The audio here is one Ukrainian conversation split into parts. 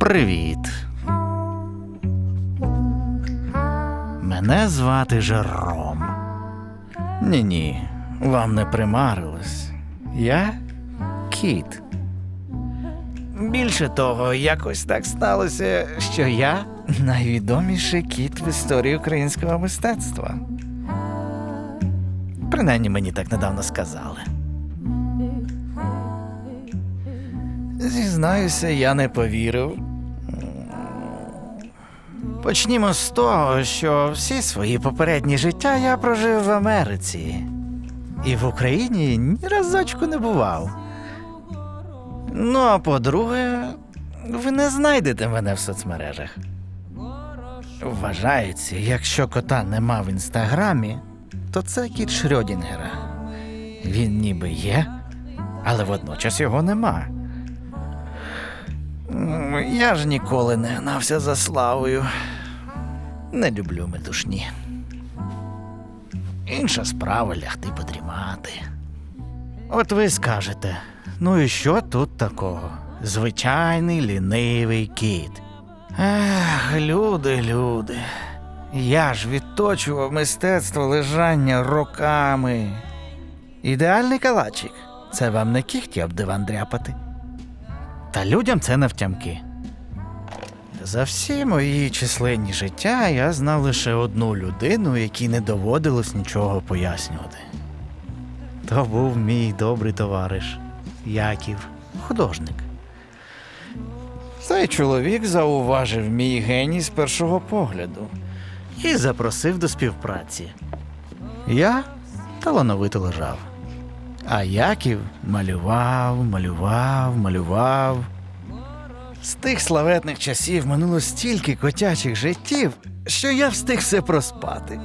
Привіт. Мене звати Жером. Ні-ні, вам не примарилось. Я кіт. Більше того, якось так сталося, що я найвідоміший кіт в історії українського мистецтва. Принаймні мені так недавно сказали. Зізнаюся, я не повірив. Почнімо з того, що всі свої попередні життя я прожив в Америці. І в Україні ні разочку не бував. Ну, а по-друге, ви не знайдете мене в соцмережах. Вважається, якщо кота нема в Інстаграмі, то це кіт Шрьодінгера. Він ніби є, але водночас його нема. Я ж ніколи не гнався за славою. Не люблю метушні. Інша справа лягти подрімати. От ви скажете, ну і що тут такого? Звичайний лінивий кіт. Ех, люди. Я ж відточував мистецтво лежання роками. Ідеальний калачик. Це вам не кіхті об диван дряпати. Та людям це навтямки. За всі мої численні життя я знав лише одну людину, якій не доводилось нічого пояснювати. То був мій добрий товариш Яків, художник. Цей чоловік зауважив мій геній з першого погляду і запросив до співпраці. Я талановито лежав. А Яків малював. З тих славетних часів минуло стільки котячих життів, що я встиг все проспати.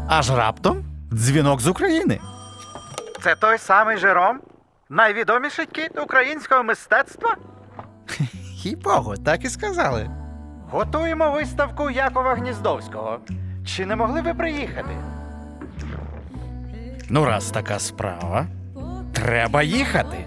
Аж раптом дзвінок з України. Це той самий Жером? Найвідоміший кіт українського мистецтва? Їй-богу, так і сказали. Готуємо виставку Якова Гніздовського. Чи не могли ви приїхати? Ну, раз така справа, треба їхати.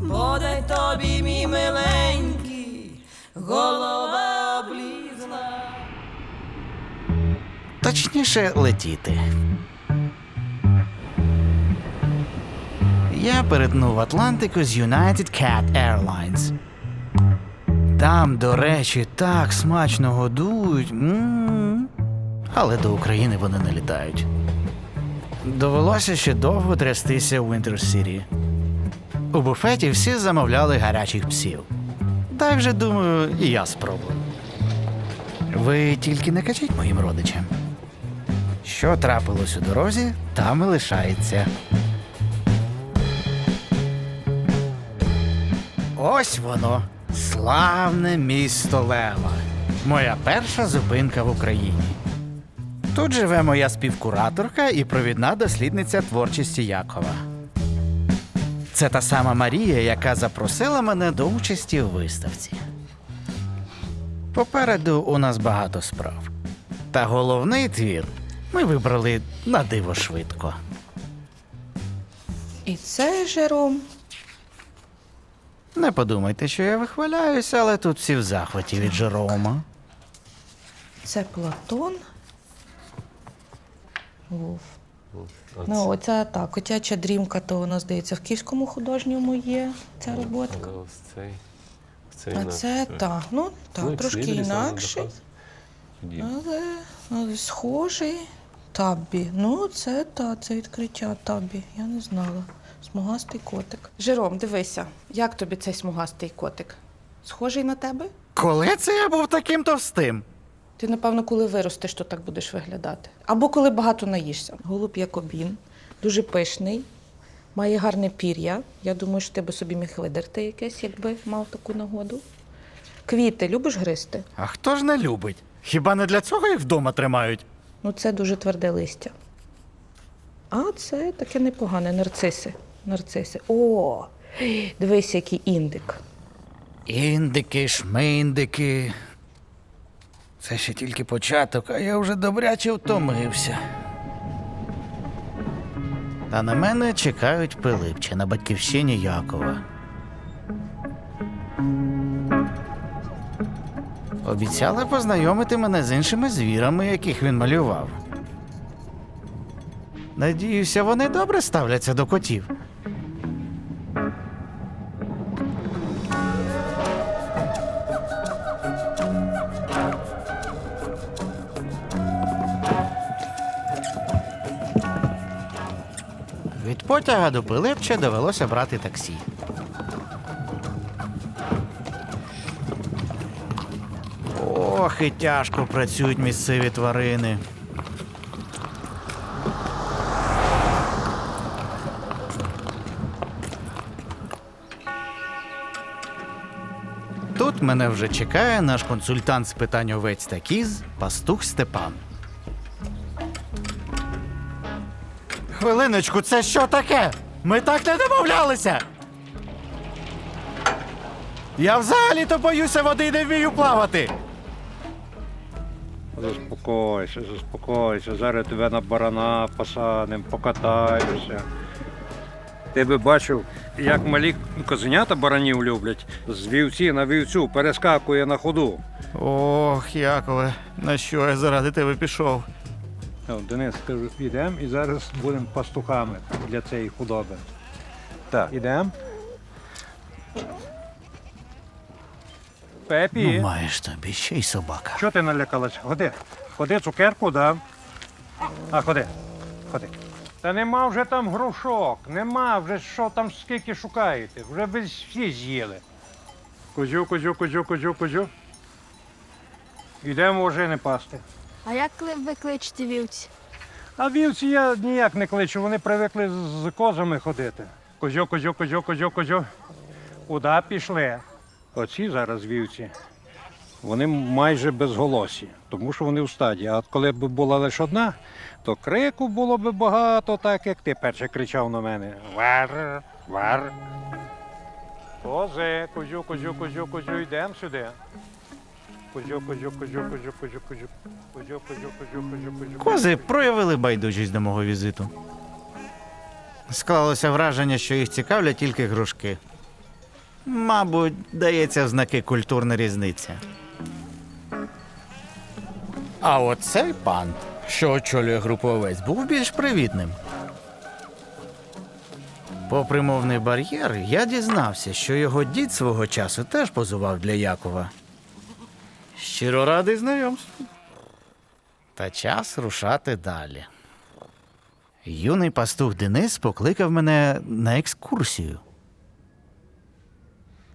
Буде тобі, мій миленький, голова облізла. Точніше, летіти. Я перетнув Атлантику з United Cat Airlines. Там, до речі, так смачно годують. Але до України вони не літають. Довелося ще довго трястися в Winter City. У буфеті всі замовляли гарячих псів. Дай вже, думаю, і я спробую. Ви тільки не кажіть моїм родичам. Що трапилось у дорозі, там і лишається. Ось воно, славне місто Лева. Моя перша зупинка в Україні. Тут живе моя співкураторка і провідна дослідниця творчості Якова. Це та сама Марія, яка запросила мене до участі у виставці. Попереду у нас багато справ. Та головний твір ми вибрали на диво швидко. І це Жером. Не подумайте, що я вихваляюся, але тут всі в захваті від Жерома. Це Платон. Вов. Ну, оця так, котяча дрімка, то у нас, здається, в Київському художньому є ця роботка. А це так, ну так, трошки інакший, але схожий. Таббі. Ну, це відкриття Таббі. Я не знала. Смугастий котик. Жером, дивися, як тобі цей смугастий котик? Схожий на тебе? Коли це я був таким товстим? Ти, напевно, коли виростеш, то так будеш виглядати. Або коли багато наїшся. Голуб якобін, дуже пишний, має гарне пір'я. Я думаю, що ти би собі міг видерти якесь, якби мав таку нагоду. Квіти любиш гризти? А хто ж не любить? Хіба не для цього їх вдома тримають? Ну, це дуже тверде листя. А це таке непогане, нарциси. О, дивись, який індик. Індики, шминдики. Це ще тільки початок, а я вже добряче втомився. Та на мене чекають Пилипче на батьківщині Якова. Обіцяли познайомити мене з іншими звірами, яких він малював. Надіюся, вони добре ставляться до котів. Від потяга до Пилипча довелося брати таксі. Ох, і тяжко працюють місцеві тварини. Тут мене вже чекає наш консультант з питань овець та кіз, пастух Степан. Хвилиночку, це що таке? Ми так не домовлялися! Я взагалі-то боюся води і не вмію плавати! Заспокойся, заспокойся. Зараз тебе на барана посадимо, покатаєшся. Ти би бачив, як малі козенята баранів люблять. З вівці на вівцю перескакує на ходу. Ох, Якове, на що я заради тебе пішов? Денис, кажу, ідемо і зараз будемо пастухами для цієї худоби. Так, ідемо. Пепі, Ну, маєш тобі, ще й собака. що ти налякалась? Ходи. Ходи, цукерку дам. Ходи. Ходи. Та нема вже там грушок. Нема вже, що там скільки шукаєте. Вже ви всі з'їли. Козю, козю, козю, козю, козю. Ідемо вже не пасти. А як ви кличете вівці? А вівці я ніяк не кличу, вони привикли з козами ходити. Козьо, козьо, козьо, козьо, козьо. Куди пішли? Оці зараз вівці, вони майже безголосі, тому що вони в стаді. А от коли б була лише одна, то крику було б багато, так як ти перше кричав на мене. Вар, вар. Кози, козю, козю, козю, козю, йдемо сюди. Козю, козю, козю, козю, козю, козю, козю, козю, козю, козю, козю. Кози проявили байдужість до мого візиту. Склалося враження, що їх цікавлять тільки грушки. Мабуть, дається в знаки культурна різниця. А оцей пан, що очолює групу овець, був більш привітним. Попри мовний бар'єр, я дізнався, що його дід свого часу теж позував для Якова. Щиро радий знайомству. Та час рушати далі. Юний пастух Денис покликав мене на екскурсію.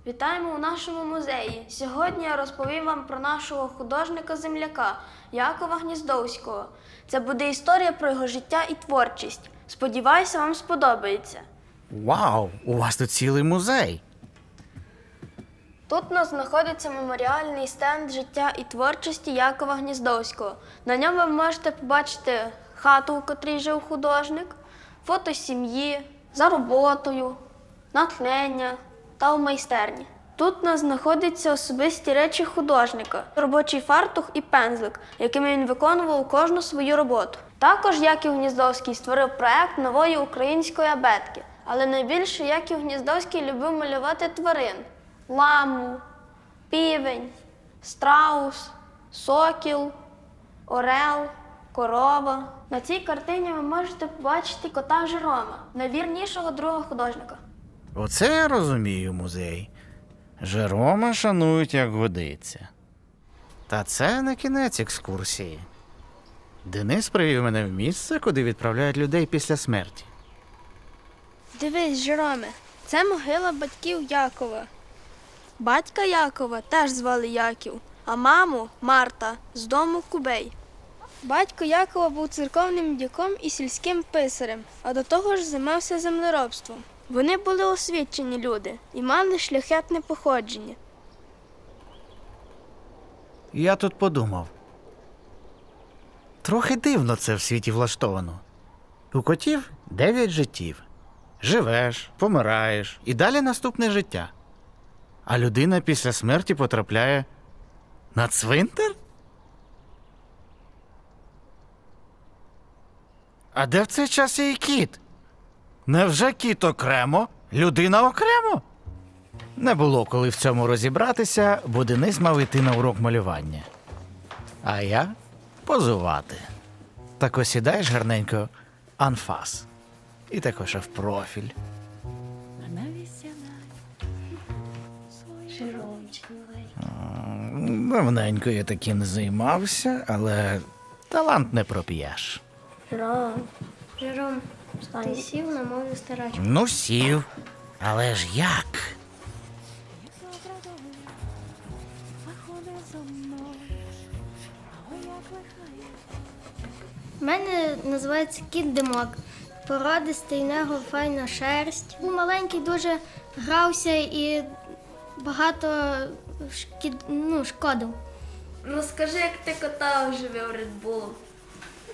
Вітаємо у нашому музеї. Сьогодні я розповім вам про нашого художника-земляка Якова Гніздовського. Це буде історія про його життя і творчість. Сподіваюся, вам сподобається. Вау, у вас тут цілий музей. Тут у нас знаходиться меморіальний стенд життя і творчості Якова Гніздовського. На ньому ви можете побачити хату, у котрій жив художник, фото сім'ї, за роботою, натхнення та у майстерні. Тут у нас знаходяться особисті речі художника, робочий фартух і пензлик, якими він виконував кожну свою роботу. Також Яків Гніздовський створив проект нової української абетки. Але найбільше Яків Гніздовський любив малювати тварин – ламу, півень, страус, сокіл, орел, корова. На цій картині ви можете побачити кота Жерома, найвірнішого друга художника. Оце я розумію музей. Жерома шанують, як годиться. Та це не кінець екскурсії. Денис привів мене в місце, куди відправляють людей після смерті. Дивись, Жероме, це могила батьків Якова. Батька Якова теж звали Яків, а маму – Марта, з дому Кубей. Батько Якова був церковним дяком і сільським писарем, а до того ж займався землеробством. Вони були освічені люди і мали шляхетне походження. Я тут подумав. Трохи дивно це в світі влаштовано. У котів 9 життів. Живеш, помираєш і далі наступне життя. А людина після смерті потрапляє на цвинтар? А де в цей час є і кіт? Невже кіт окремо, людина окремо? Не було коли в цьому розібратися, бо Денис мав йти на урок малювання. А я позувати. Так осідаєш гарненько анфас. І також в профіль. Давненько я таким не займався, але талант не проп'єш. Жером, ти сів на мою старачку. Ну, сів. Але ж як? У мене називається кіт Димок. Породистий, у нього файна шерсть. Він маленький дуже грався і багато шкодив. Ну скажи, як ти кота оживив Редбулом.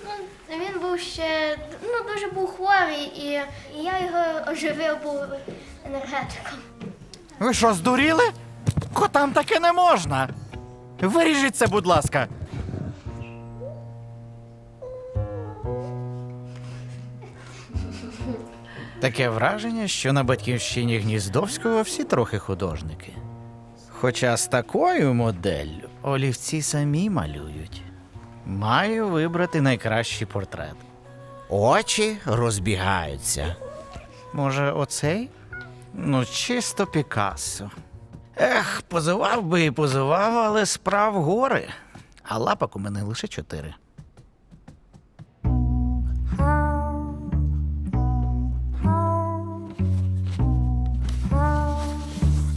Ну, він був ще дуже був хворий, і я його оживив, був енергетиком. Ви що, здуріли? Котам таке не можна. Виріжіть це, будь ласка. Таке враження, що на батьківщині Гніздовського всі трохи художники. Хоча з такою моделлю олівці самі малюють. Маю вибрати найкращий портрет. Очі розбігаються. Може, оцей? Ну, чисто Пікассо. Ех, позував би і позував, але справ гори. А лапок у мене лише 4.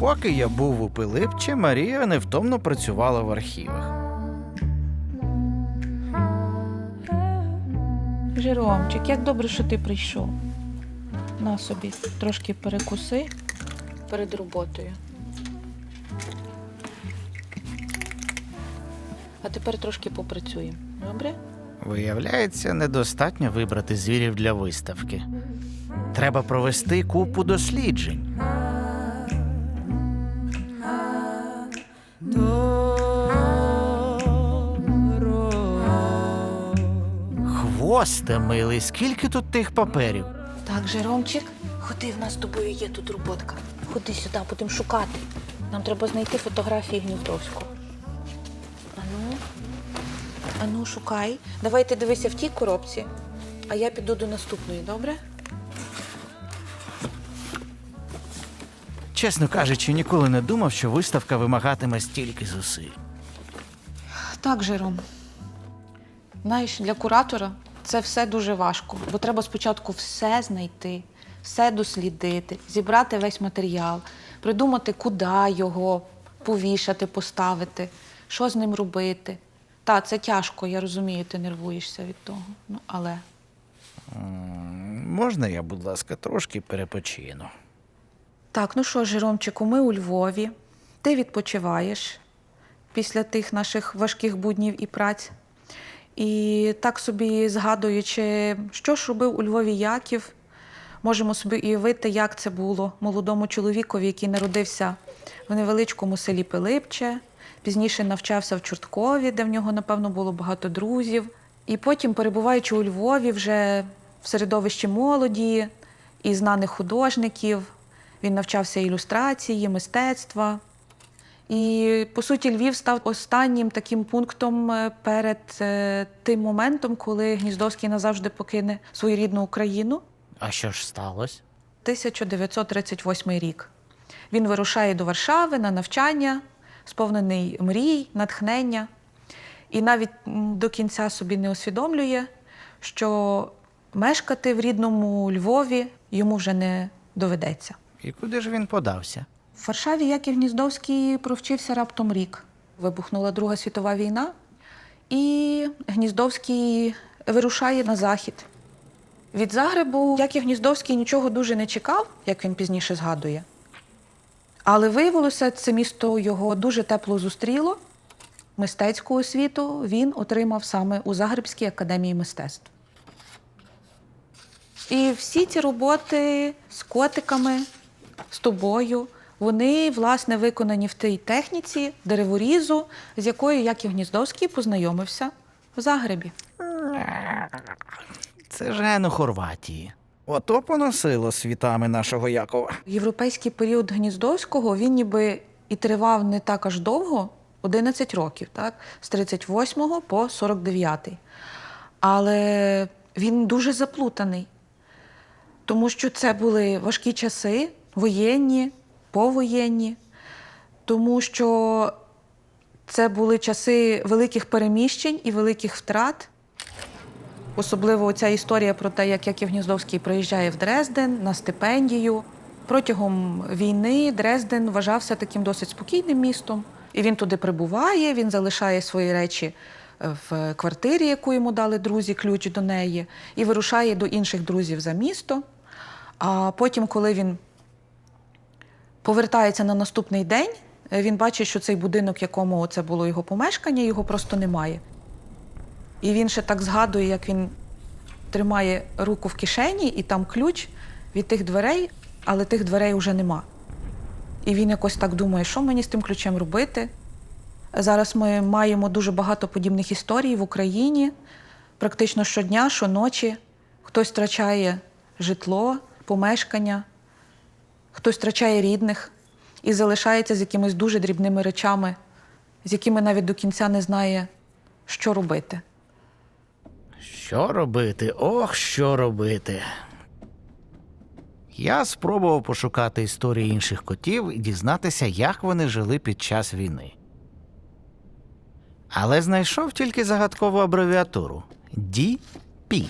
Поки я був у Пилипчі, Марія невтомно працювала в архівах. Жеромчик, як добре, що ти прийшов. На собі, трошки перекуси перед роботою. А тепер трошки попрацюємо. Добре? Виявляється, недостатньо вибрати звірів для виставки. Треба провести купу досліджень. Хвосте, милий, скільки тут тих паперів? Так, Жеромчик, ходи, в нас з тобою є тут роботка. Ходи сюди, будемо шукати. Нам треба знайти фотографії Гніздовського. Ану, шукай. Давай ти дивися в тій коробці, а я піду до наступної, добре? Чесно кажучи, ніколи не думав, що виставка вимагатиме стільки зусиль. Так, Жером. Знаєш, для куратора це все дуже важко, бо треба спочатку все знайти, все дослідити, зібрати весь матеріал, придумати, куди його повішати, поставити, що з ним робити. Та, це тяжко, я розумію, ти нервуєшся від того. Ну, але Можна я, будь ласка, трошки перепочину? так, ну що, Жеромчику, ми у Львові. Ти відпочиваєш після тих наших важких буднів і праць. І так собі згадуючи, що ж робив у Львові Яків, можемо собі уявити, як це було молодому чоловікові, який народився в невеличкому селі Пилипче, пізніше навчався в Чорткові, де в нього, напевно, було багато друзів. І потім, перебуваючи у Львові вже в середовищі молоді і знаних художників, він навчався ілюстрації, мистецтва. І, по суті, Львів став останнім таким пунктом перед тим моментом, коли Гніздовський назавжди покине свою рідну Україну. А що ж сталося? 1938 рік. Він вирушає до Варшави на навчання, сповнений мрій, натхнення. І навіть до кінця собі не усвідомлює, що мешкати в рідному Львові йому вже не доведеться. І куди ж він подався? В Варшаві Яків Гніздовський провчився раптом рік. Вибухнула Друга світова війна, і Гніздовський вирушає на захід. Від Загребу Яків Гніздовський нічого дуже не чекав, як він пізніше згадує. Але виявилося, це місто його дуже тепло зустріло. Мистецьку освіту він отримав саме у Загребській академії мистецтв. І всі ці роботи з котиками, з тобою, вони, власне, виконані в тій техніці дереворізу, з якою Яків Гніздовський познайомився в Загребі. Це ж ген у Хорватії. Ото поносило світами нашого Якова. Європейський період Гніздовського, він ніби і тривав не так аж довго, 11 років, так? З 38 по 49. Але він дуже заплутаний, тому що це були важкі часи, воєнні, повоєнні, тому що це були часи великих переміщень і великих втрат. Особливо ця історія про те, як Яків Гніздовський приїжджає в Дрезден на стипендію. Протягом війни Дрезден вважався таким досить спокійним містом. І він туди прибуває, він залишає свої речі в квартирі, яку йому дали друзі, ключ до неї, і вирушає до інших друзів за місто. А потім, коли він повертається на наступний день, він бачить, що цей будинок, в якому це було його помешкання, його просто немає. І він ще так згадує, як він тримає руку в кишені, і там ключ від тих дверей, але тих дверей вже нема. І він якось так думає, що мені з тим ключем робити. Зараз ми маємо дуже багато подібних історій в Україні. Практично щодня, щоночі хтось втрачає житло, помешкання, хтось втрачає рідних і залишається з якимись дуже дрібними речами, з якими навіть до кінця не знає, що робити. Що робити? Ох, що робити. Я спробував пошукати історії інших котів і дізнатися, як вони жили під час війни. Але знайшов тільки загадкову абревіатуру – DP.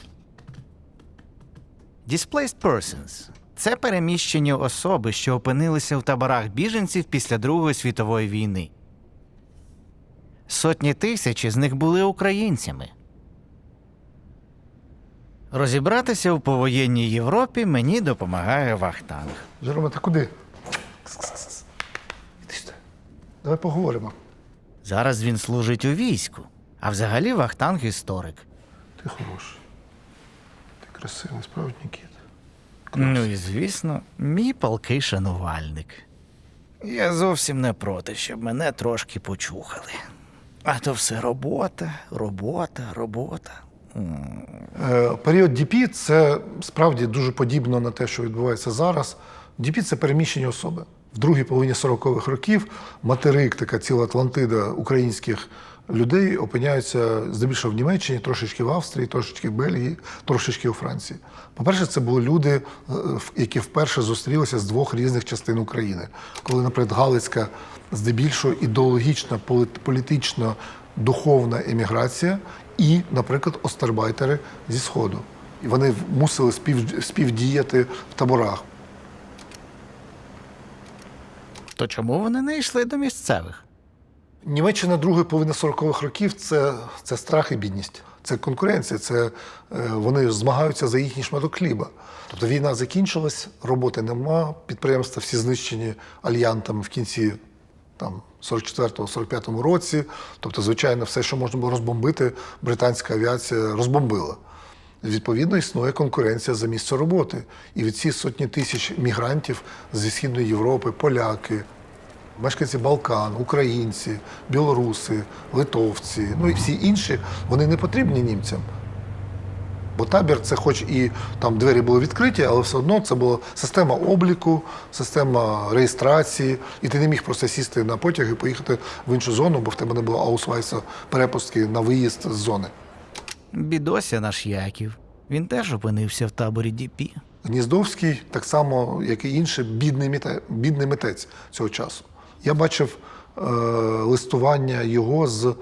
Displaced Persons – це переміщені особи, що опинилися в таборах біженців після Другої світової війни. Сотні тисяч із них були українцями. Розібратися у повоєнній Європі мені допомагає Вахтанг. Жерома, ти куди? Іди сюди. Давай поговоримо. Зараз він служить у війську, а взагалі Вахтанг – історик. Ти хороший. Ти красивий, справжній кіт. Ну і, звісно, мій палкий шанувальник. Я зовсім не проти, щоб мене трошки почухали. А то все робота, робота, робота. Період ДП – це справді дуже подібно на те, що відбувається зараз. ДП – це переміщені особи. В другій половині 40-х років материк, така ціла Атлантида українських людей опиняються здебільшого в Німеччині, трошечки в Австрії, трошечки в Бельгії, трошечки у Франції. По-перше, це були люди, які вперше зустрілися з двох різних частин України. Коли, наприклад, Галицька здебільшого ідеологічна, політична, духовна еміграція і, наприклад, остарбайтери зі Сходу. І вони мусили співдіяти в таборах. То чому вони не йшли до місцевих? Німеччина другої половини 40-х років – це страх і бідність. Це конкуренція, вони змагаються за їхній шматок хліба. Тобто війна закінчилась, роботи нема, підприємства всі знищені альянтами в кінці 44-45 році. Тобто, звичайно, все, що можна було розбомбити, британська авіація розбомбила. Відповідно, існує конкуренція за місце роботи. І від ці сотні тисяч мігрантів зі Східної Європи, поляки, мешканці Балкан, українці, білоруси, литовці, ну і всі інші, вони не потрібні німцям. Бо табір – це хоч і там двері були відкриті, але все одно це була система обліку, система реєстрації, і ти не міг просто сісти на потяг і поїхати в іншу зону, бо в тебе не було аусвайса, перепустки на виїзд з зони. Бідося наш Яків. Він теж опинився в таборі ДП. Гніздовський, так само, як і інші, бідний митець цього часу. Я бачив листування його з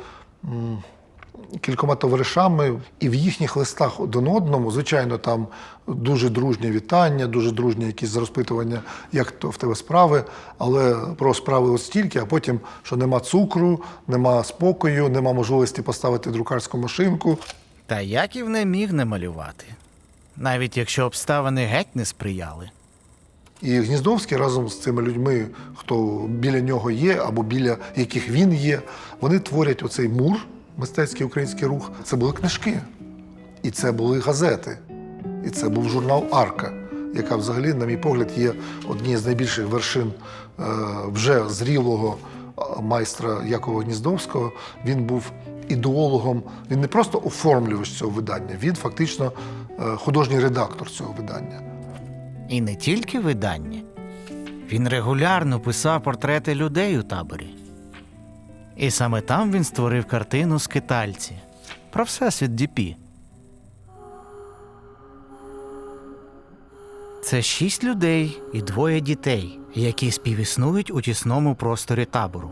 кількома товаришами, і в їхніх листах один одному, звичайно, там дуже дружні вітання, дуже дружні якісь розпитування, як то в тебе справи, але про справи ось стільки, а потім, що нема цукру, нема спокою, нема можливості поставити друкарську машинку. Та Яків не міг не малювати. Навіть якщо обставини геть не сприяли. І Гніздовський разом з цими людьми, хто біля нього є, або біля яких він є, вони творять оцей мур, мистецький український рух. Це були книжки, і це були газети, і це був журнал «Арка», яка взагалі, на мій погляд, є однією з найбільших вершин вже зрілого майстра Якова Гніздовського. Він був ідеологом, він не просто оформлювач цього видання, він фактично художній редактор цього видання. І не тільки видання. Він регулярно писав портрети людей у таборі. І саме там він створив картину «Скитальці» про всесвіт ДІПІ. Це 6 людей і 2 дітей, які співіснують у тісному просторі табору.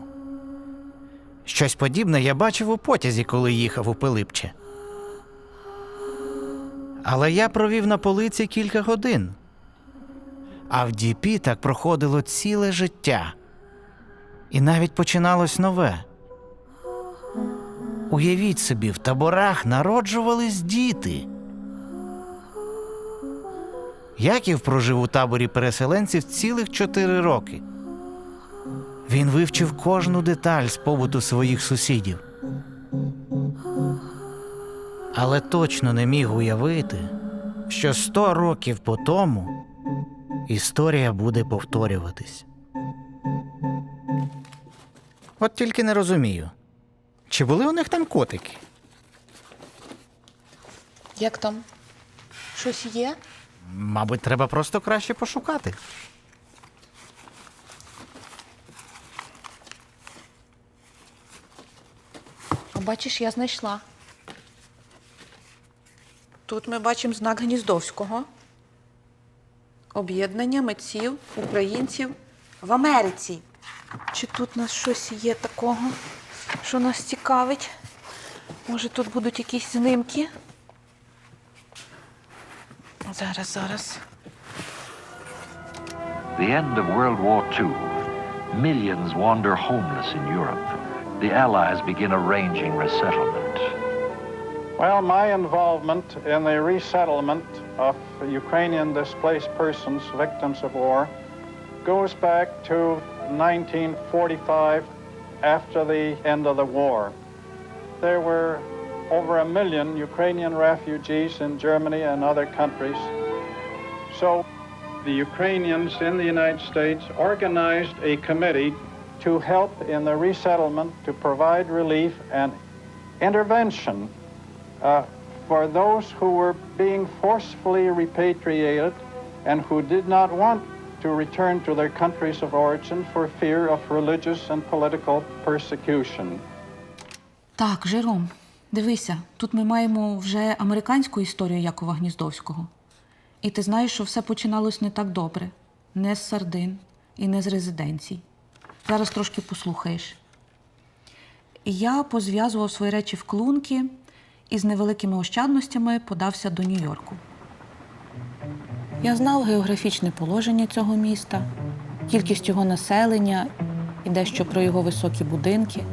Щось подібне я бачив у потязі, коли їхав у Пилипче. Але я провів на полиці кілька годин. А в ДІПІ так проходило ціле життя. І навіть починалось нове. Уявіть собі, в таборах народжувались діти. Яків прожив у таборі переселенців цілих 4 роки. Він вивчив кожну деталь з побуту своїх сусідів. Але точно не міг уявити, що 100 років по тому історія буде повторюватись. От тільки не розумію, чи були у них там котики? Як там? Щось є? Мабуть, треба просто краще пошукати. А бачиш, я знайшла. Тут ми бачимо знак Гніздовського. Об'єднання митців, українців в Америці. Чи тут у нас щось є такого, що нас цікавить? Може, тут будуть якісь знимки? Зараз. The end of World War II. Millions wander homeless in Europe. The Allies begin arranging resettlement. Well, my involvement in the resettlement of Ukrainian displaced persons, victims of war, goes back to 1945, after the end of the war. There were over 1 million Ukrainian refugees in Germany and other countries. So the Ukrainians in the United States organized a committee to help in the resettlement, to provide relief and intervention for those who were being forcefully repatriated and who did not want to return to their countries of origin for fear of religious and political persecution. Так, Жером, дивися, тут ми маємо вже американську історію Якова Гніздовського. І ти знаєш, що все починалось не так добре. Не з сардин і не з резиденцій. Зараз трошки послухаєш. Я позв'язував свої речі в клунки і з невеликими ощадностями подався до Нью-Йорку. Я знав географічне положення цього міста, кількість його населення і дещо про його високі будинки.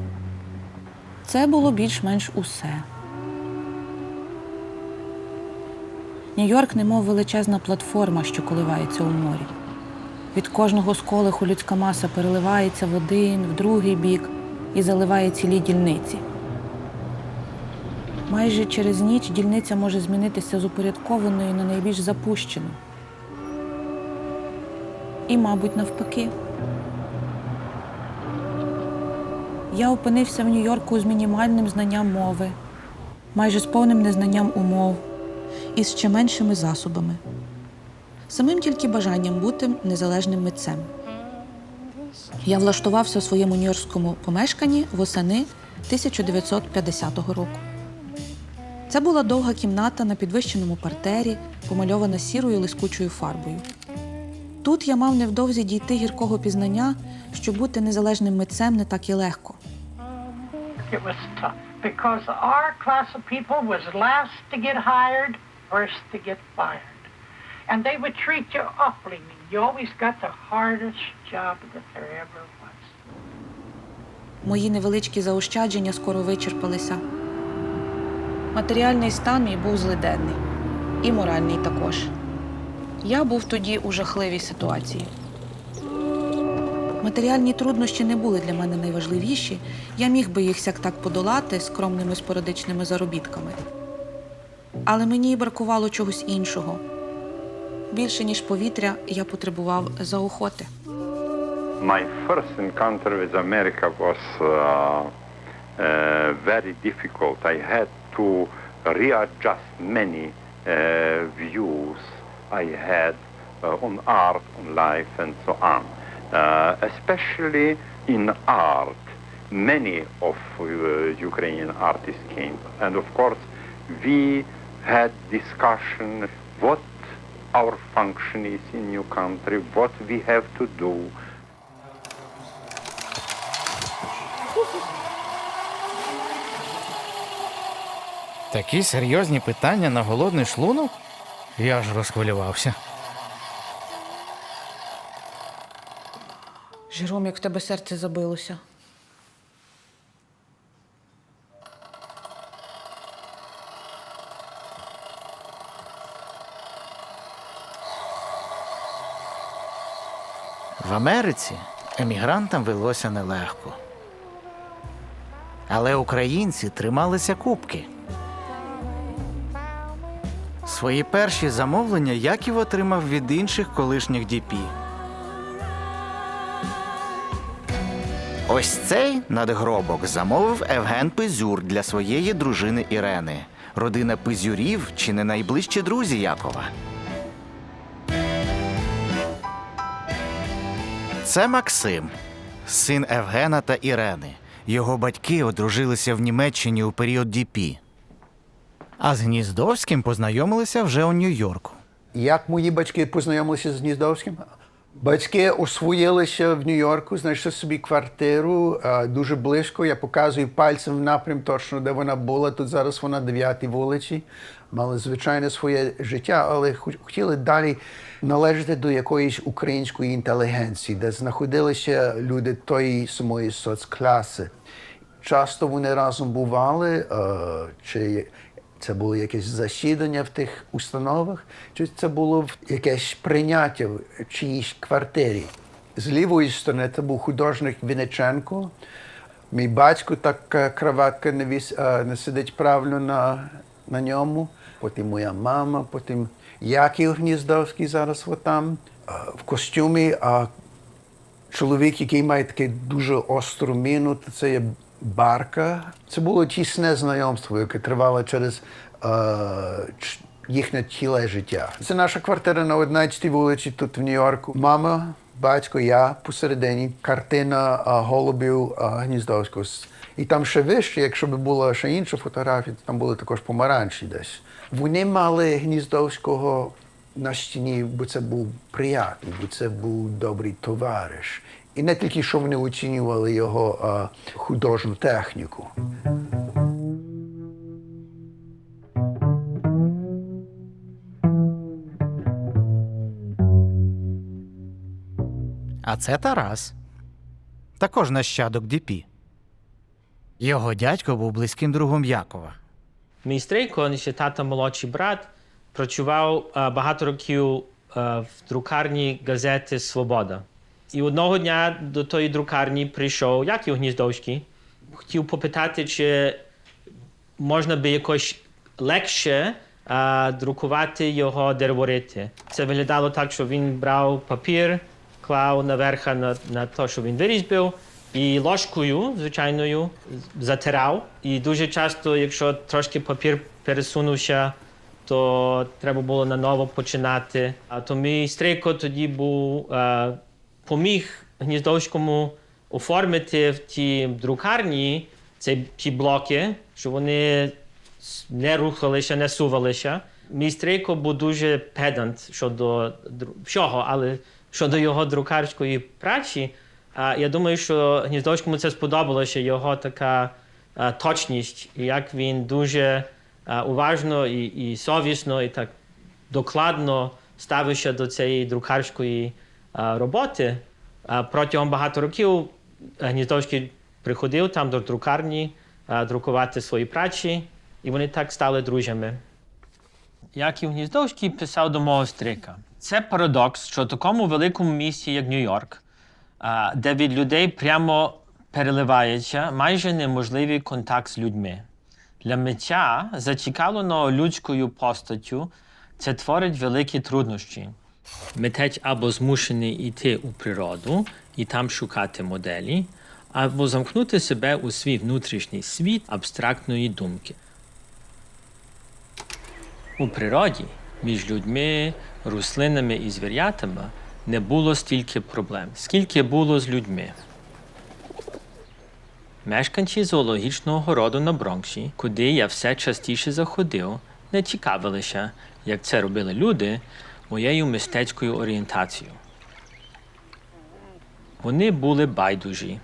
Це було більш-менш усе. Нью-Йорк немов величезна платформа, що коливається у морі. Від кожного сколиху людська маса переливається в один, в другий бік і заливає цілі дільниці. Майже через ніч дільниця може змінитися з упорядкованої на найбільш запущену. І, мабуть, навпаки. Я опинився в Нью-Йорку з мінімальним знанням мови, майже з повним незнанням умов і з ще меншими засобами. Самим тільки бажанням бути незалежним митцем. Я влаштувався у своєму нью-йоркському помешканні восени 1950 року. Це була довга кімната на підвищеному партері, помальована сірою лискучою фарбою. Тут я мав невдовзі дійти гіркого пізнання, що бути незалежним митцем не так і легко. It was tough because our class of people was last to get hired, first to get fired. And they would treat you awfully mean. You always got the hardest job that there ever was. Мої невеличкі заощадження скоро вичерпалися. Матеріальний стан мій був злиденний. І моральний також. Я був тоді у жахливій ситуації. Матеріальні труднощі не були для мене найважливіші. Я міг би їх сяк-так подолати скромними спорадичними заробітками. Але мені бракувало чогось іншого. Більше, ніж повітря, я потребував заохоти. My first encounter with America was very difficult. I had to readjust many views I had on art, on life, and so on. Especially in art, many of Ukrainian artists came. And of course, we had discussion what our function is in new country, what we have to do. Такі серйозні питання на голодний шлунок? Я ж розхвилювався. Жером, як в тебе серце забилося. В Америці емігрантам велося нелегко. Але українці трималися купки. Свої перші замовлення Яків отримав від інших колишніх ДП. Ось цей надгробок замовив Евген Пизюр для своєї дружини Ірени. Родина Пизюрів чи не найближчі друзі Якова. Це Максим, син Евгена та Ірени. Його батьки одружилися в Німеччині у період ДП. А з Гніздовським познайомилися вже у Нью-Йорку. Як мої батьки познайомилися з Гніздовським? Батьки освоїлися в Нью-Йорку, знайшли собі квартиру дуже близько. Я показую пальцем в напрям точно, де вона була. Тут зараз вона 9-й вулиці. Мали звичайне своє життя, але хотіли далі належати до якоїсь української інтелігенції, де знаходилися люди тої самої соцкласи. Часто вони разом бували, чи це було якесь засідання в тих установах, чи це було якесь прийняття в чиїсь квартирі. З лівої сторони це був художник Вінниченко. Мій батько, так краватка не сидить правильно на ньому. Потім моя мама, потім Яків Гніздовський зараз отам. В костюмі, а чоловік, який має таке дуже остру міну, це є Барка. Це було тісне знайомство, яке тривало через їхнє ціле життя. Це наша квартира на 11-й вулиці тут в Нью-Йорку. Мама, батько, я посередині. Картина голубів Гніздовського. І там ще вище, якщо б була ще інша фотографія, то там були також помаранчі десь. Вони мали Гніздовського на стіні, бо це був приятний, бо це був добрий товариш. І не тільки, що вони оцінювали його художню техніку. А це Тарас. Також нащадок ДП. Його дядько був близьким другом Якова. Мій стрийко, ще тата молодший брат, працював багато років в друкарні газети «Свобода». І одного дня до тої друкарні прийшов Яків Гніздовський. Хотів попитати, чи можна би якось легше друкувати його дереворити. Це виглядало так, що він брав папір, клав наверх на те, що він вирізбив, і ложкою, звичайною, затирав. І дуже часто, якщо трошки папір пересунувся, то треба було наново починати. То мій стрийко тоді поміг Гніздовському оформити в тій друкарні ті блоки, щоб вони не рухалися, не сувалися. Мій стрийко був дуже педант щодо всього, але щодо його друкарської праці, я думаю, що Гніздовському це сподобалося, його така точність, і як він дуже уважно і совісно, і так докладно ставився до цієї друкарської роботи. Протягом багато років Гніздовський приходив там до друкарні друкувати свої праці, і вони так стали друзями. Яків Гніздовський писав до мого стрика. Це парадокс, що в такому великому місті, як Нью-Йорк, де від людей прямо переливається майже неможливий контакт з людьми. Для митця, зацікавленого людською постаттю, це творить великі труднощі. Митець або змушений йти у природу і там шукати моделі, або замкнути себе у свій внутрішній світ абстрактної думки. У природі між людьми, рослинами і звірятами не було стільки проблем, скільки було з людьми. Мешканці зоологічного городу на Бронксі, куди я все частіше заходив, не цікавилися, як це робили люди, моєю мистецькою орієнтацією. Вони були байдужі.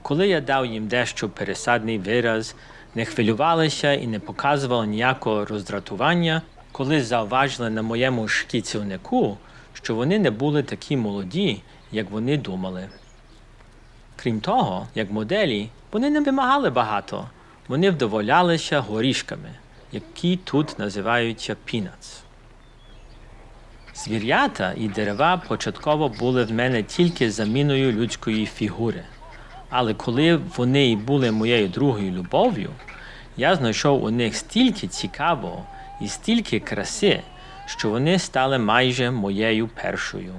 Коли я дав їм дещо пересадний вираз, не хвилювалися і не показували ніякого роздратування, коли зауважили на моєму шкіцівнику, що вони не були такі молоді, як вони думали. Крім того, як моделі, вони не вимагали багато. Вони вдоволялися горішками, які тут називаються peanuts. Звірята і дерева початково були в мене тільки заміною людської фігури. Але коли вони і були моєю другою любов'ю, я знайшов у них стільки цікавого і стільки краси, що вони стали майже моєю першою.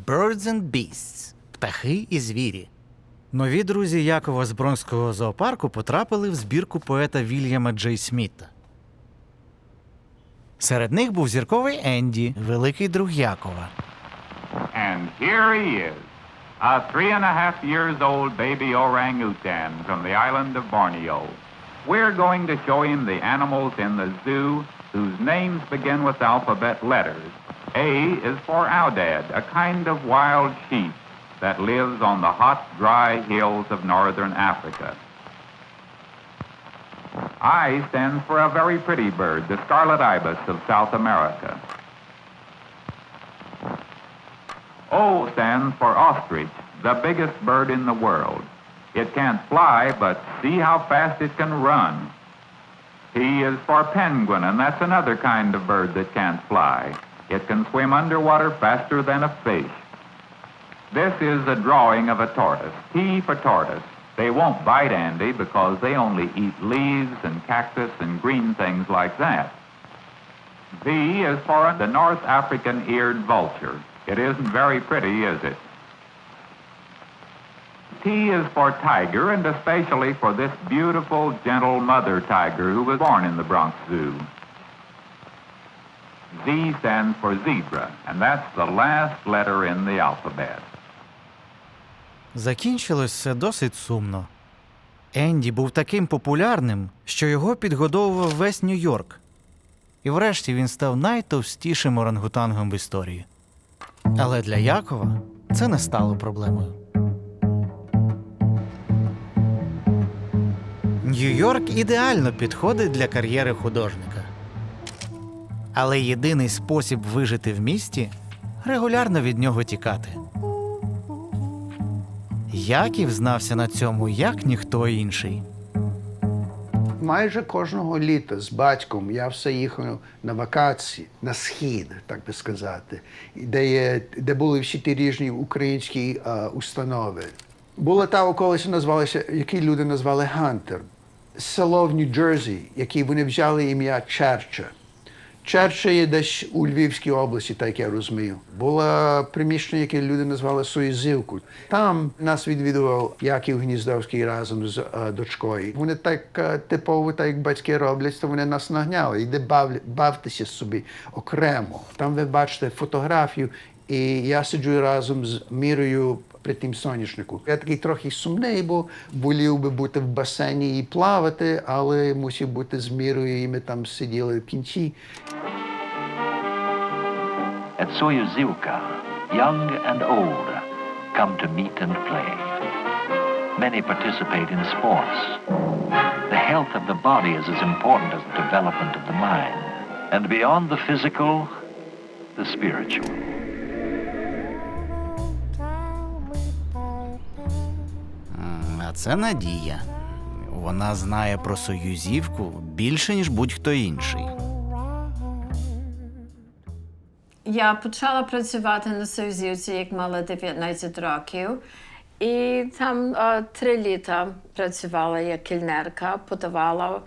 Birds and Beasts – птахи і звірі. Нові друзі Якова з Бронкського зоопарку потрапили в збірку поета Вільяма Джей Сміта. Серед них був зірковий Енді, великий друг Якова. And here he is, a 3.5-year-old baby orangutan from the island of Borneo. We're going to show him the animals in the zoo whose names begin with alphabet letters. A is for Aoudad, a kind of wild sheep that lives on the hot, dry hills of northern Africa. I stands for a very pretty bird, the scarlet ibis of South America. O stands for ostrich, the biggest bird in the world. It can't fly, but see how fast it can run. P is for penguin, and that's another kind of bird that can't fly. It can swim underwater faster than a fish. This is a drawing of a tortoise, T for tortoise. They won't bite Andy because they only eat leaves and cactus and green things like that. V is for the North African eared vulture. It isn't very pretty, is it? T is for tiger, and especially for this beautiful, gentle mother tiger who was born in the Bronx Zoo. Z stands for zebra, and that's the last letter in the alphabet. Закінчилось все досить сумно. Енді був таким популярним, що його підгодовував весь Нью-Йорк. І врешті він став найтовстішим орангутангом в історії. Але для Якова це не стало проблемою. Нью-Йорк ідеально підходить для кар'єри художника. Але єдиний спосіб вижити в місті – регулярно від нього тікати. Яків знався на цьому, як ніхто інший. Майже кожного літа з батьком я все їхав на вакації, на схід, так би сказати, де були всі ті різні українські установи. Була та околиця, називалася, які люди назвали Гантер. Село в Нью-Джерсі, яке вони взяли ім'я Черча. Черча є десь у Львівській області, так я розумію. Було приміщення, яке люди назвали Союзівку. Там нас відвідував Яків Гніздовський разом з дочкою. Вони так типово, так як батьки роблять, то вони нас нагняли. Іди бавтеся собі окремо. Там ви бачите фотографію, і я сиджу разом з Мірою при тим соняшнику. Я такий трохи сумний, бо волів би бути в басейні і плавати, але мусив бути з Мірою, і ми там сиділи в кінці. At Soyuzivka, young and old come to meet and play. Many participate in sports. The health of the body is as important as the development of the mind. And beyond the physical, the spiritual. А це Надія. Вона знає про Союзівку більше, ніж будь-хто інший. Я почала працювати на Союзівці, як мала 19 років. І там 3 літа працювала як кільнерка, подавала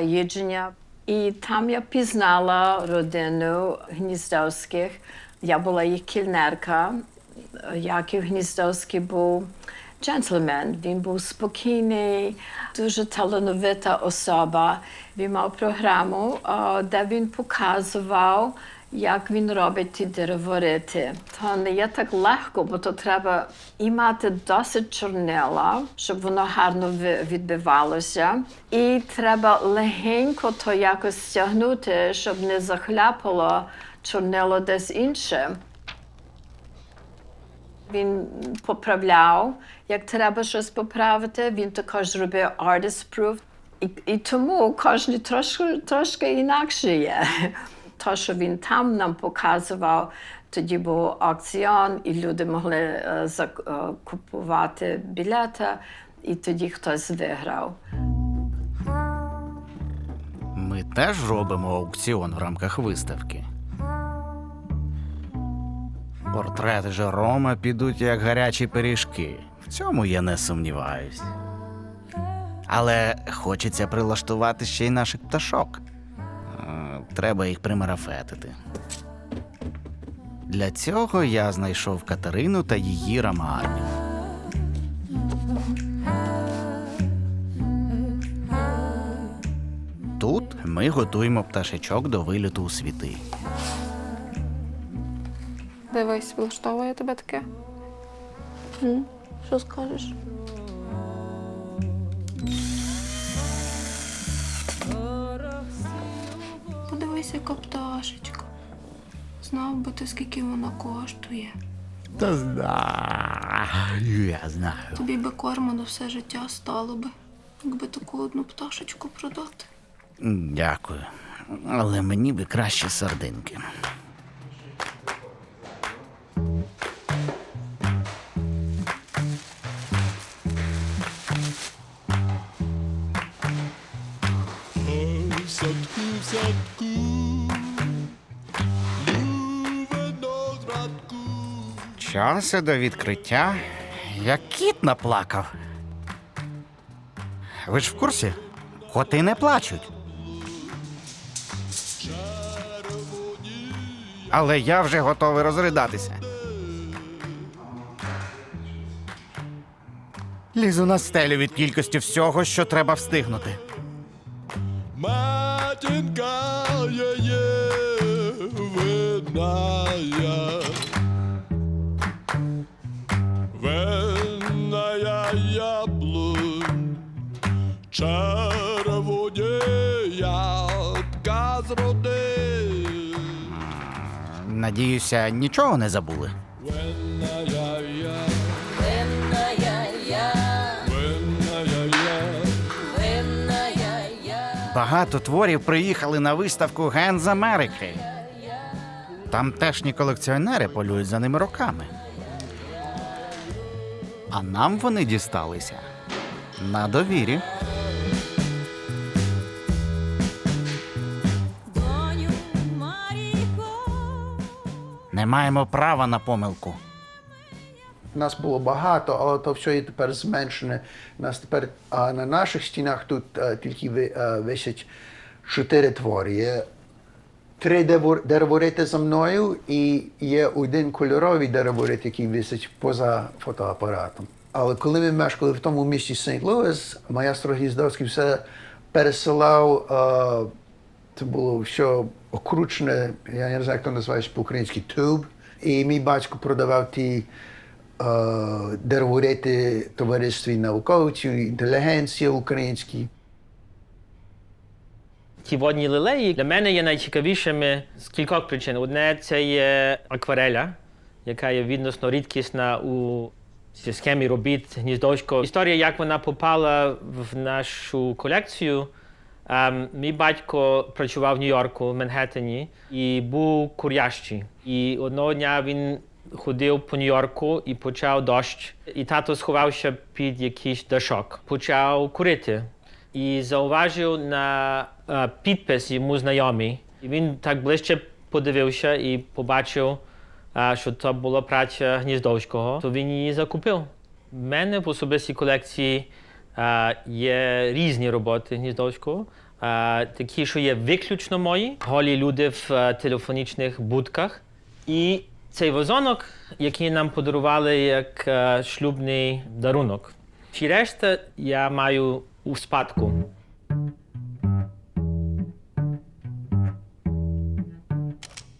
їдження. І там я пізнала родину Гніздовських. Я була їх кільнерка. Яків Гніздовський був джентльмен. Він був спокійний, дуже талановита особа. Він мав програму, де він показував, як він робить ті дереворити. То не є так легко, бо то треба і мати досить чорнила, щоб воно гарно відбивалося. І треба легенько то якось стягнути, щоб не захляпало чорнило десь інше. Він поправляв, як треба щось поправити. Він також робив artist proof. І тому кожен трошки інакше є. То, що він там нам показував, тоді був аукціон, і люди могли купувати білети, і тоді хтось виграв. Ми теж робимо аукціон в рамках виставки. Портрети Жерома підуть як гарячі пиріжки. В цьому я не сумніваюсь. Але хочеться прилаштувати ще й наших пташок. Треба їх примарафетити. Для цього я знайшов Катерину та її рамарню. Тут ми готуємо пташечок до виліту у світи. Дивись, влаштовує тебе таке? Що скажеш? Подивись, яка пташечка. Знав би ти, скільки вона коштує. Та знаю, я знаю. Тобі би корму на все життя стало би, якби таку одну пташечку продати. Дякую. Але мені би краще сардинки. Час до відкриття, як кіт наплакав. Ви ж в курсі? Коти не плачуть. Але я вже готовий розридатися. Лізу на стелю від кількості всього, що треба встигнути. Матінка є видна я. Винна яблунь, червоні ядка зроди. Надіюся, нічого не забули. Винна я. Багато творів приїхали на виставку ген з Америки. Тамтешні колекціонери полюють за ними роками. А нам вони дісталися на довірі. Не маємо права на помилку. Нас було багато, але то все є тепер зменшене. Нас тепер на наших стінах тут тільки висять 4 твори. Є 3 дереворити за мною і є 1 кольоровий дереворит, який висить поза фотоапаратом. Але коли ми мешкали в тому місті Сент-Луіс, маестро Гніздовський все пересилав, це було все окручене, я не знаю, як то називається по-українськи, туб. І мій батько продавав ті дереворити товаристві науковців, інтелігенції українській. Ті водні лілеї для мене є найцікавішими з кількох причин. Одне – це є аквареля, яка є відносно рідкісна у схемі робіт Гніздовського. Історія, як вона попала в нашу колекцію. Мій батько працював в Нью-Йорку, в Манхеттені, і був курящий. І одного дня він ходив по Нью-Йорку і почав дощ. І тато сховався під якийсь дашок. Почав курити. І зауважив на підпис йому знайомий. І він так ближче подивився і побачив, що це була праця Гніздовського. То він її закупив. У мене в особистій колекції є різні роботи Гніздовського. Такі, що є виключно мої, голі люди в телефонічних будках. І Цей вазонок, який нам подарували як шлюбний дарунок. Всі решта я маю у спадку.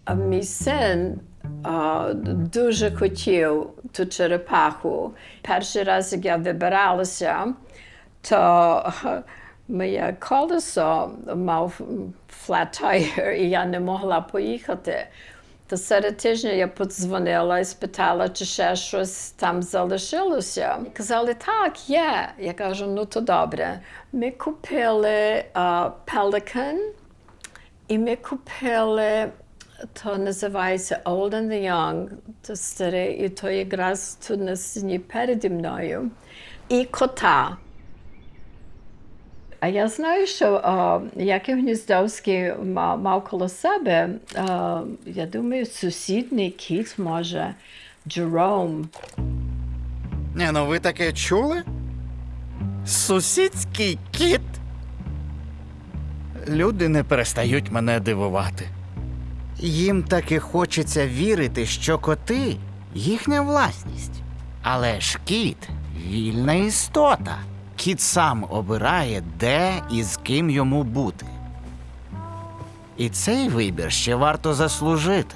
А мій син дуже хотів ту черепаху. Перший раз, як я вибиралася, то моє колесо мав flat tire, і я не могла поїхати. То серед тижня я подзвонила і спитала, чи ще щось там залишилося. Казали, так, є. Я кажу, ну то добре. Ми купили Pelican, і ми купили, то називається Old and the Young, то старе, і то якраз тут на стіні переді мною. І кота. А я знаю, що Яків Гніздовський мав коло себе, я думаю, сусідний кіт, може, Джером. Не, ну ви таке чули? Сусідський кіт? Люди не перестають мене дивувати. Їм таки хочеться вірити, що коти – їхня власність. Але ж кіт – вільна істота. Кіт сам обирає, де і з ким йому бути. І цей вибір ще варто заслужити.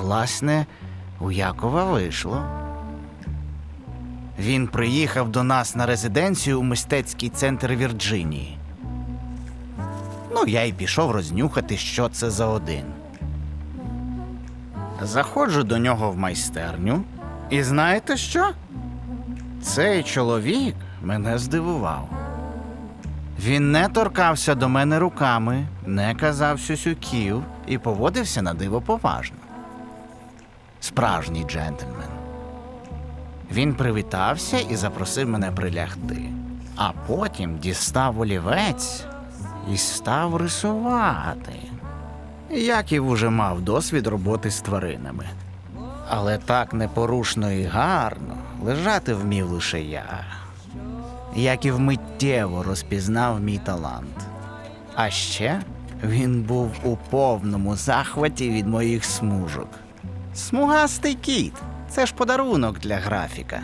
Власне, у Якова вийшло. Він приїхав до нас на резиденцію у мистецький центр Вірджинії. Ну, я й пішов рознюхати, що це за один. Заходжу до нього в майстерню, і знаєте що? Цей чоловік мене здивував. Він не торкався до мене руками, не казав сюсюків і поводився на диво поважно. Справжній джентльмен. Він привітався і запросив мене прилягти. А потім дістав олівець і став рисувати. Яків уже мав досвід роботи з тваринами. Але так непорушно і гарно лежати вмів лише я. Яків миттєво розпізнав мій талант. А ще він був у повному захваті від моїх смужок. Смугастий кіт – це ж подарунок для графіка.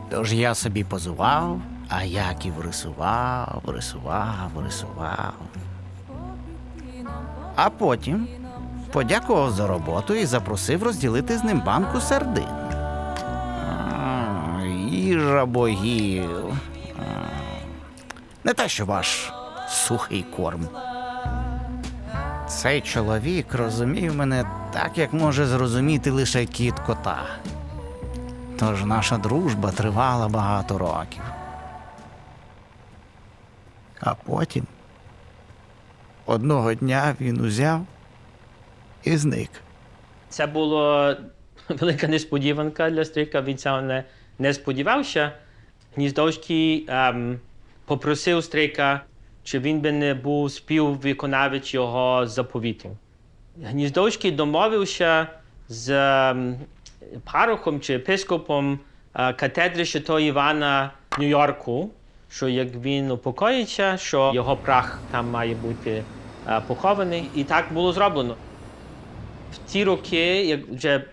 Тож я собі позував, а Яків рисував. А потім подякував за роботу і запросив розділити з ним банку сардин. Їжа богів. Не те, що ваш сухий корм. Цей чоловік розумів мене так, як може зрозуміти лише кіт кота. Тож наша дружба тривала багато років. А потім одного дня він узяв і зник. Це була велика несподіванка для Стрийка, він цього не сподівався. Гніздовський попросив Стрийка, чи він би не був співвиконавець його заповіту. Гніздовський домовився з парохом чи епископом катедри Святого Івана в Нью-Йорку, що як він упокоїться, що його прах там має бути похований. І так було зроблено. В ті роки, як вже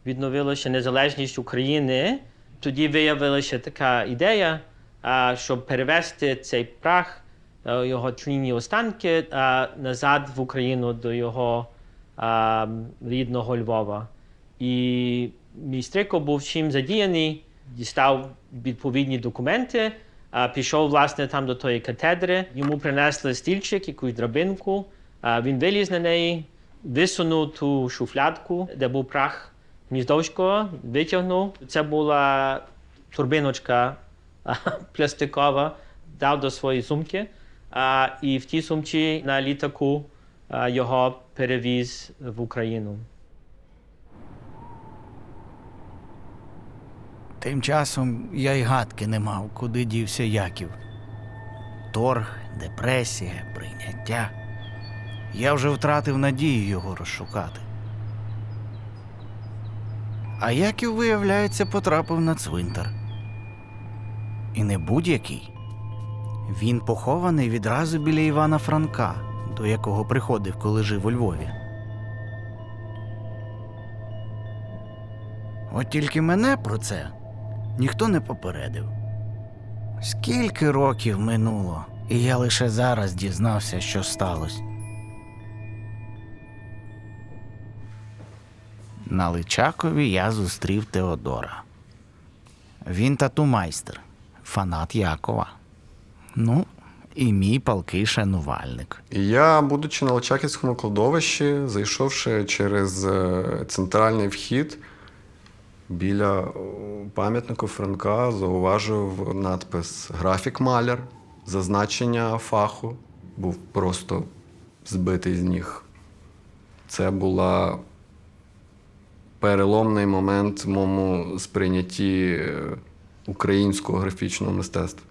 відновилася незалежність України, тоді виявилася така ідея, щоб перевести цей прах, його тлінні останки, назад в Україну до його рідного Львова. І мій Стрийко був чим задіяний, дістав відповідні документи, пішов, власне, там до тої катедри. Йому принесли стільчик, якусь драбинку. Він виліз на неї, висунув ту шуфлядку, де був прах Гніздовського, витягнув. Це була турбиночка пластикова, дав до своєї сумки. І в тій сумці на літаку його перевіз в Україну. Тим часом я й гадки не мав, куди дівся Яків. Торг, депресія, прийняття. Я вже втратив надію його розшукати. А Яків, виявляється, потрапив на цвинтар. І не будь-який. Він похований відразу біля Івана Франка, до якого приходив, коли жив у Львові. От тільки мене про це ніхто не попередив. Скільки років минуло, і я лише зараз дізнався, що сталося. На Личакові я зустрів Теодора. Він тату-майстер, фанат Якова. Ну, і мій палкий шанувальник. Я, будучи на Личаківському кладовищі, зайшовши через центральний вхід, біля пам'ятнику Франка зауважив надпис «Графік-маляр», зазначення фаху був просто збитий з ніг. Це була переломний момент в моєму сприйнятті українського графічного мистецтва.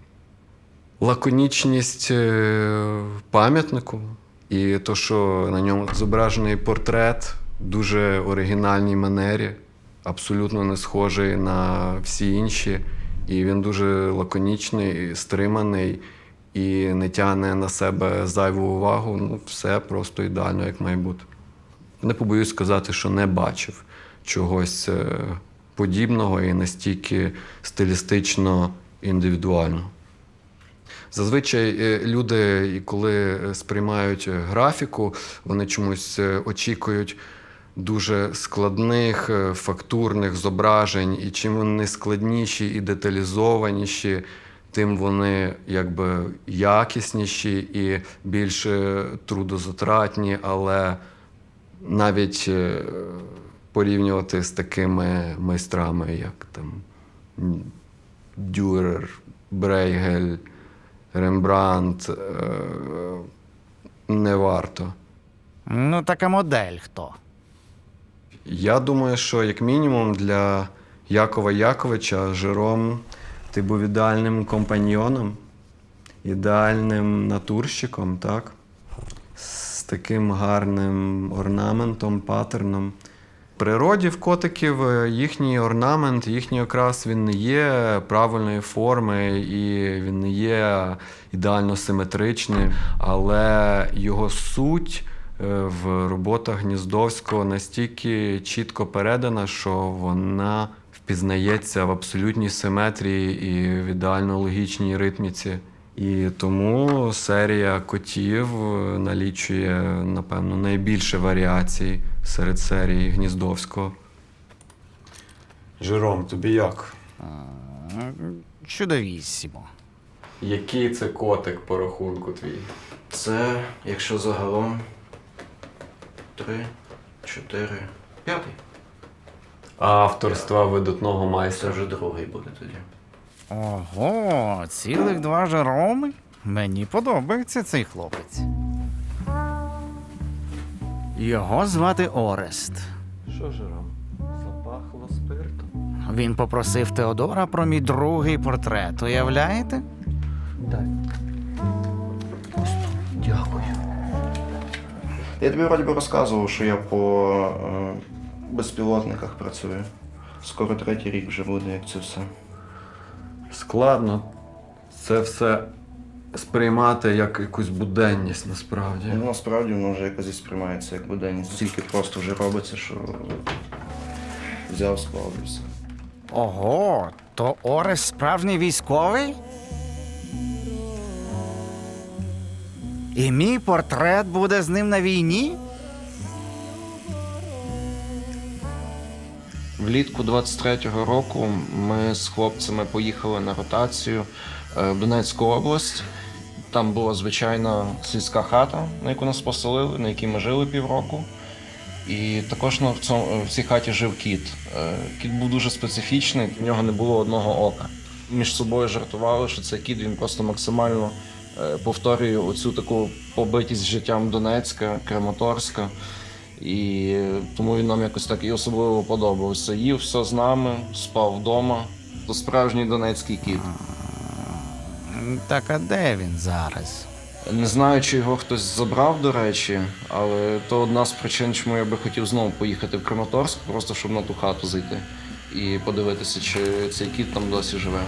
Лаконічність пам'ятнику і те, що на ньому зображений портрет в дуже оригінальній манері, абсолютно не схожий на всі інші. І він дуже лаконічний, стриманий і не тягне на себе зайву увагу. Ну, все просто ідеально, як має бути. Не побоюсь сказати, що не бачив чогось подібного і настільки стилістично індивідуально. Зазвичай люди, коли сприймають графіку, вони чомусь очікують дуже складних, фактурних зображень, і чим вони складніші і деталізованіші, тим вони якби якісніші і більш трудозатратні, але навіть порівнювати з такими майстрами, як там Дюрер, Брейгель, Рембрандт, не варто. Ну, така модель хто? Я думаю, що як мінімум для Якова Яковича Жером ти був ідеальним компаньйоном, ідеальним натурщиком, так? З таким гарним орнаментом, паттерном. В природі в котиків їхній орнамент, їхній окрас, він не є правильної форми і він не є ідеально симетричним, але його суть в роботах Гніздовського настільки чітко передана, що вона впізнається в абсолютній симетрії і в ідеально логічній ритміці. І тому серія котів налічує, напевно, найбільше варіацій серед серії Гніздовського. Жером, тобі як? Чудовіссимо. Який це котик по рахунку твій? Це, якщо загалом, 3, 4, 5. А авторства видатного майстра? Це вже другий буде тоді. Ого, цілих 2 Жероми? Мені подобається цей хлопець. Його звати Орест. Що, Жером, запахло спиртом? Він попросив Теодора про мій другий портрет, уявляєте? Дай. Дякую. Я тобі вроді би розказував, що я по безпілотниках працюю. Скоро 3-й рік вже буде, як це все. Складно це все сприймати як якусь буденність насправді. Ну, насправді воно вже якось сприймається як буденність. Тільки просто вже робиться, що взяв, склав і все. Ого, то Орест справжній військовий? І мій портрет буде з ним на війні? Влітку 23-го року ми з хлопцями поїхали на ротацію в Донецьку область. Там була звичайна сільська хата, на яку нас поселили, на якій ми жили півроку. І також в цій хаті жив кіт. Кіт був дуже специфічний, в нього не було одного ока. Між собою жартували, що цей кіт він просто максимально повторює оцю таку побитість життям Донецька, Краматорська. І тому він нам якось так і особливо подобався. Їв все з нами, спав вдома. То справжній донецький кіт. Так а де він зараз? Не знаю, чи його хтось забрав, до речі, але то одна з причин, чому я би хотів знову поїхати в Краматорськ, просто щоб на ту хату зайти і подивитися, чи цей кіт там досі живе.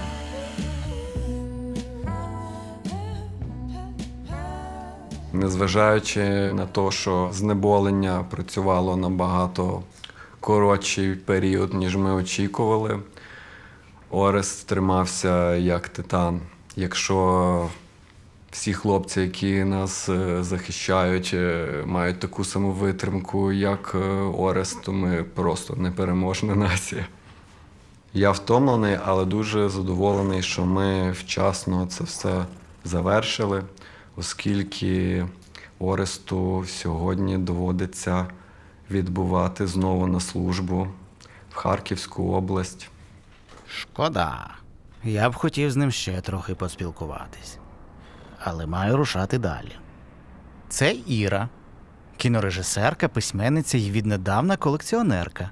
Незважаючи на те, що знеболення працювало набагато коротший період, ніж ми очікували, Орест тримався як титан. Якщо всі хлопці, які нас захищають, мають таку саму витримку, як Орест, то ми просто непереможна нація. Я втомлений, але дуже задоволений, що ми вчасно це все завершили, оскільки Оресту сьогодні доводиться відбувати знову на службу в Харківську область. Шкода. Я б хотів з ним ще трохи поспілкуватись. Але маю рушати далі. Це Іра. Кінорежисерка, письменниця і віднедавна колекціонерка.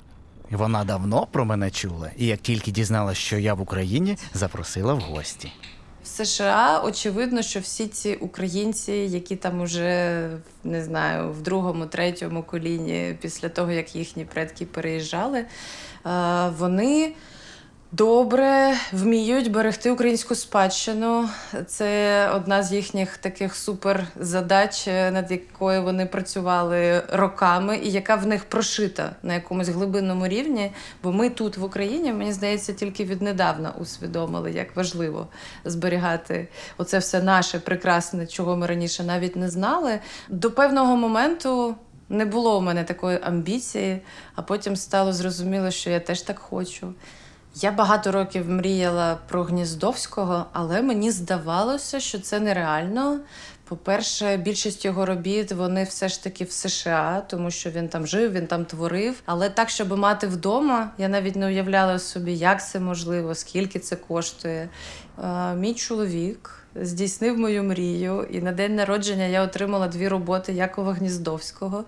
Вона давно про мене чула, і як тільки дізналась, що я в Україні, запросила в гості. В США очевидно, що всі ці українці, які там уже, не знаю, в другому, третьому коліні, після того, як їхні предки переїжджали, вони добре вміють берегти українську спадщину. Це одна з їхніх таких суперзадач, над якою вони працювали роками, і яка в них прошита на якомусь глибинному рівні. Бо ми тут, в Україні, мені здається, тільки віднедавна усвідомили, як важливо зберігати оце все наше прекрасне, чого ми раніше навіть не знали. До певного моменту не було у мене такої амбіції, а потім стало зрозуміло, що я теж так хочу. Я багато років мріяла про Гніздовського, але мені здавалося, що це нереально. По-перше, більшість його робіт, вони все ж таки в США, тому що він там жив, він там творив. Але так, щоб мати вдома, я навіть не уявляла собі, як це можливо, скільки це коштує. Мій чоловік здійснив мою мрію, і на день народження я отримала 2 роботи Якова Гніздовського.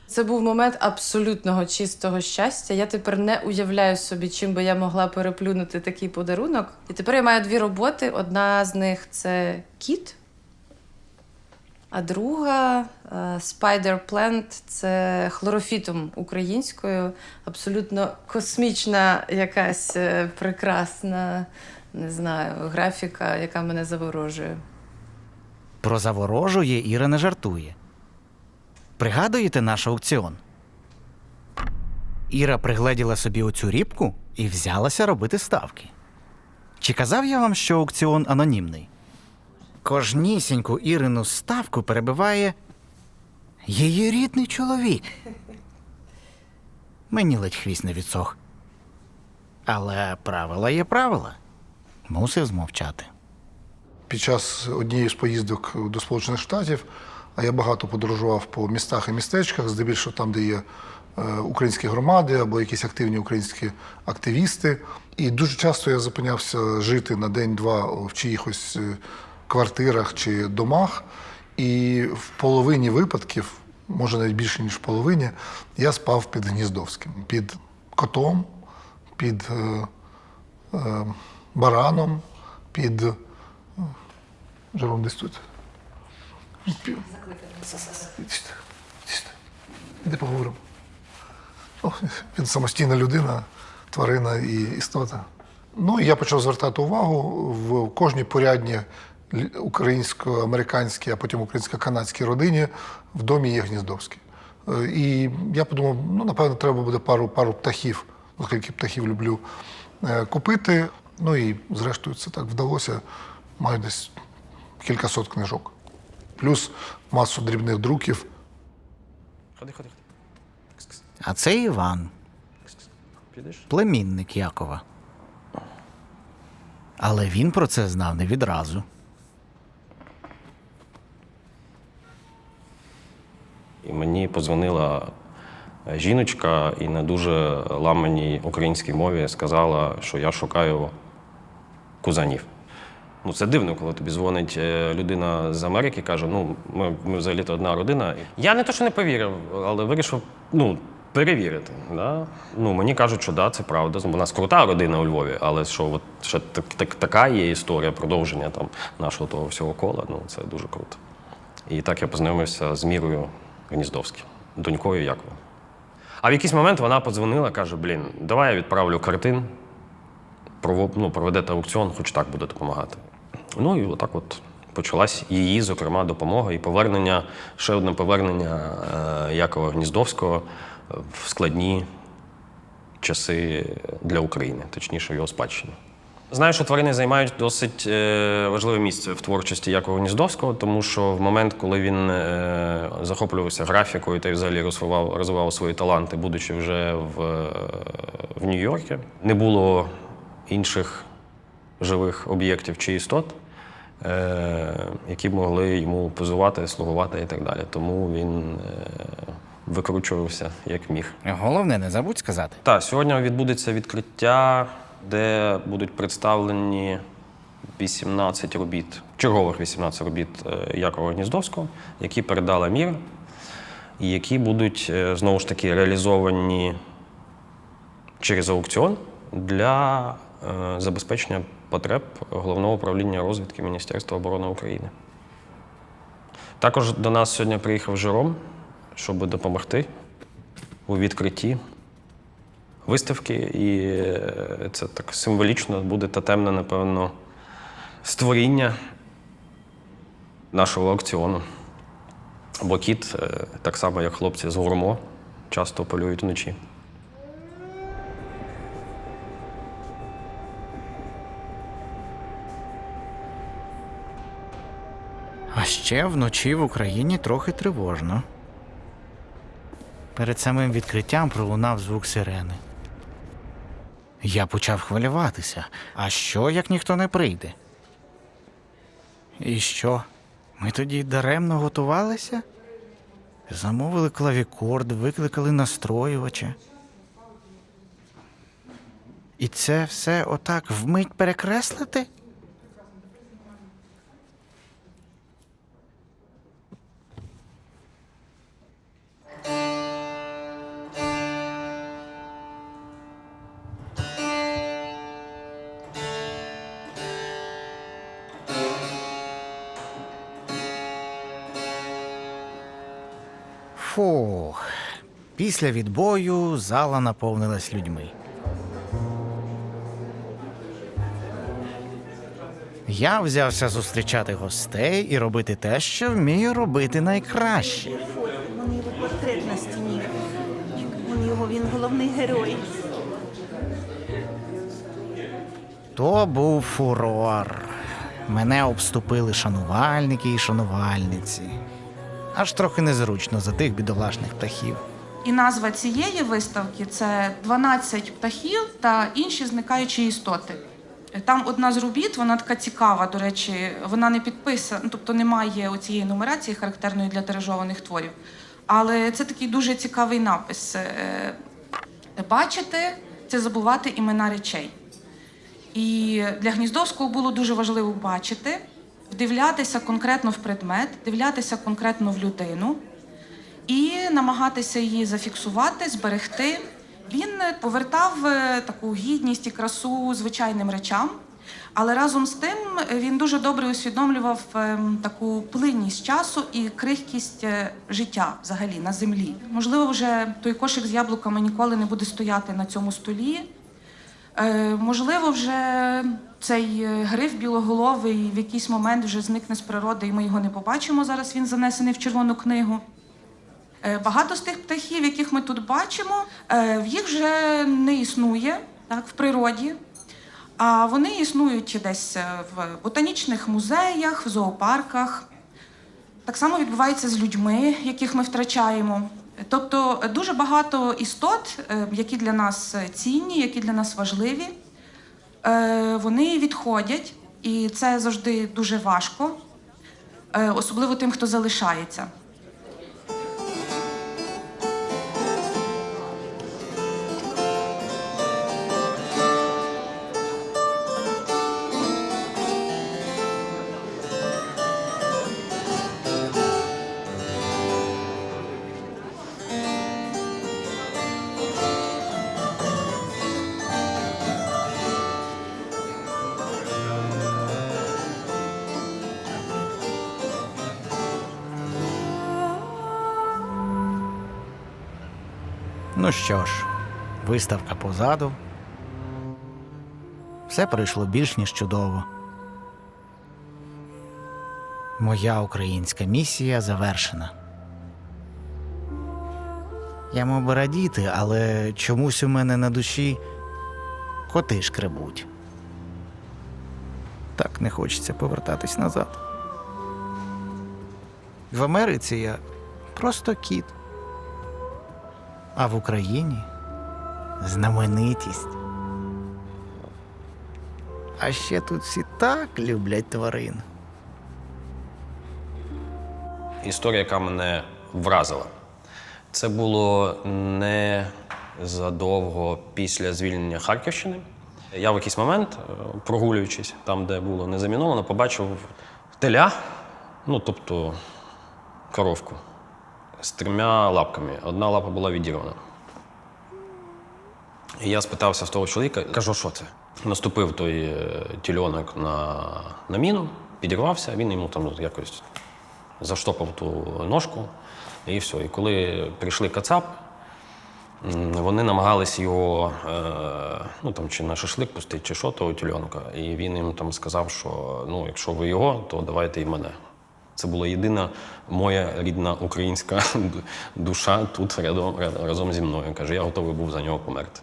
Це був момент абсолютного чистого щастя. Я тепер не уявляю собі, чим би я могла переплюнути такий подарунок. І тепер я маю 2 роботи. Одна з них – це кіт, а друга – Spider Plant – це хлорофітум українською. Абсолютно космічна якась прекрасна, не знаю, графіка, яка мене заворожує. Про заворожує Іра не жартує. Пригадуєте наш аукціон? Іра пригледіла собі оцю рібку і взялася робити ставки. Чи казав я вам, що аукціон анонімний? Кожнісіньку Ірину ставку перебиває її рідний чоловік. Мені ледь хвіст не відсох. Але правила є правила. Мусив змовчати. Під час однієї з поїздок до Сполучених Штатів, а я багато подорожував по містах і містечках, здебільшого там, де є українські громади або якісь активні українські активісти. І дуже часто я зупинявся жити на день-два в чиїхось квартирах чи домах. І в половині випадків, може навіть більше, ніж в половині, я спав під Гніздовським. Під котом, під бараном, під... Жером десь тут. Іди поговоримо. Він самостійна людина, тварина і істота. Ну, і я почав звертати увагу в кожній порядній українсько-американській, а потім українсько-канадській родині в домі є Гніздовський. І я подумав, ну, напевно, треба буде пару птахів, оскільки птахів люблю, купити. Ну і зрештою це так вдалося. Маю десь кількасот книжок. Плюс масу дрібних друків. Ходи. А це Іван. Племінник Якова. Але він про це знав не відразу. І мені подзвонила жіночка і на дуже ламаній українській мові сказала, що я шукаю кузанів. Ну, це дивно, коли тобі дзвонить людина з Америки, каже, ну, ми взагалі-то одна родина. Я не то, що не повірив, але вирішив, перевірити. Да? Ну, мені кажуть, що да, це правда. У нас крута родина у Львові, але що от ще така є історія продовження там нашого того всього кола, це дуже круто. І так я познайомився з Мірою Гніздовським, донькою Якова. А в якийсь момент вона подзвонила, каже, давай я відправлю картин, проведете аукціон, хоч так буде допомагати. Ну і отак от почалась її, зокрема, допомога і повернення, ще одне повернення Якова Гніздовського в складні часи для України, точніше, в його спадщині. Знаю, що тварини займають досить важливе місце в творчості Якова Гніздовського, тому що в момент, коли він захоплювався графікою та й взагалі розвивав свої таланти, будучи вже в Нью-Йорку, не було інших живих об'єктів чи істот, які б могли йому позувати, слугувати і так далі. Тому він викручувався як міг. Головне, не забудь сказати. Так, сьогодні відбудеться відкриття, де будуть представлені 18 робіт, чергових 18 робіт Якова Гніздовського, які передала Мір, і які будуть, знову ж таки, реалізовані через аукціон для забезпечення потреб Головного управління розвідки Міністерства оборони України. Також до нас сьогодні приїхав Жером, щоб допомогти у відкритті виставки, і це так символічно буде тотемне, напевно, створіння нашого аукціону. Бо кіт, так само як хлопці з Гурмо, часто полюють вночі. А ще вночі в Україні трохи тривожно. Перед самим відкриттям пролунав звук сирени. Я почав хвилюватися. А що, як ніхто не прийде? І що? Ми тоді даремно готувалися? Замовили клавікорд, викликали настроювача. І це все отак вмить перекреслити? Фух. Після відбою зала наповнилась людьми. Я взявся зустрічати гостей і робити те, що вмію робити найкраще. Вон його портрет на стіні. Він головний герой. То був фурор. Мене обступили шанувальники і шанувальниці. Аж трохи незручно за тих бідолашних птахів. І назва цієї виставки – це «12 птахів та інші зникаючі істоти». Там одна з робіт, вона така цікава, до речі, вона не підписана, тобто немає оцієї нумерації, характерної для тиражованих творів. Але це такий дуже цікавий напис. Бачити – це забувати імена речей. І для Гніздовського було дуже важливо бачити, вдивлятися конкретно в предмет, дивлятися конкретно в людину і намагатися її зафіксувати, зберегти. Він повертав таку гідність і красу звичайним речам, але разом з тим він дуже добре усвідомлював таку плинність часу і крихкість життя взагалі на землі. Можливо, вже той кошик з яблуками ніколи не буде стояти на цьому столі. Можливо, вже цей гриф білоголовий в якийсь момент вже зникне з природи, і ми його не побачимо. Зараз він занесений в Червону книгу. Багато з тих птахів, яких ми тут бачимо, їх вже не існує так, в природі, а вони існують десь в ботанічних музеях, в зоопарках. Так само відбувається з людьми, яких ми втрачаємо. Тобто дуже багато істот, які для нас цінні, які для нас важливі, вони відходять, і це завжди дуже важко, особливо тим, хто залишається. Ну що ж, виставка позаду. Все пройшло більш ніж чудово. Моя українська місія завершена. Я мав би радіти, але чомусь у мене на душі коти шкребуть. Так не хочеться повертатись назад. В Америці я просто кіт. А в Україні знаменитість. А ще тут всі так люблять тварин. Історія, яка мене вразила. Це було незадовго після звільнення Харківщини. Я в якийсь момент, прогулюючись там, де було не заміновано, побачив теля, ну, тобто коровку, з 3 лапками. Одна лапа була відірвана. І я спитався в того чоловіка, кажу, що це? Наступив той тільонок на міну, підірвався, він йому там якось заштопав ту ножку, і все. І коли прийшли кацапи, вони намагались його, ну там, чи на шашлик пустити, чи що, того тільонка. І він їм там сказав, що ну, якщо ви його, то давайте і мене. Це була єдина моя рідна українська душа тут разом зі мною. Каже, я готовий був за нього померти.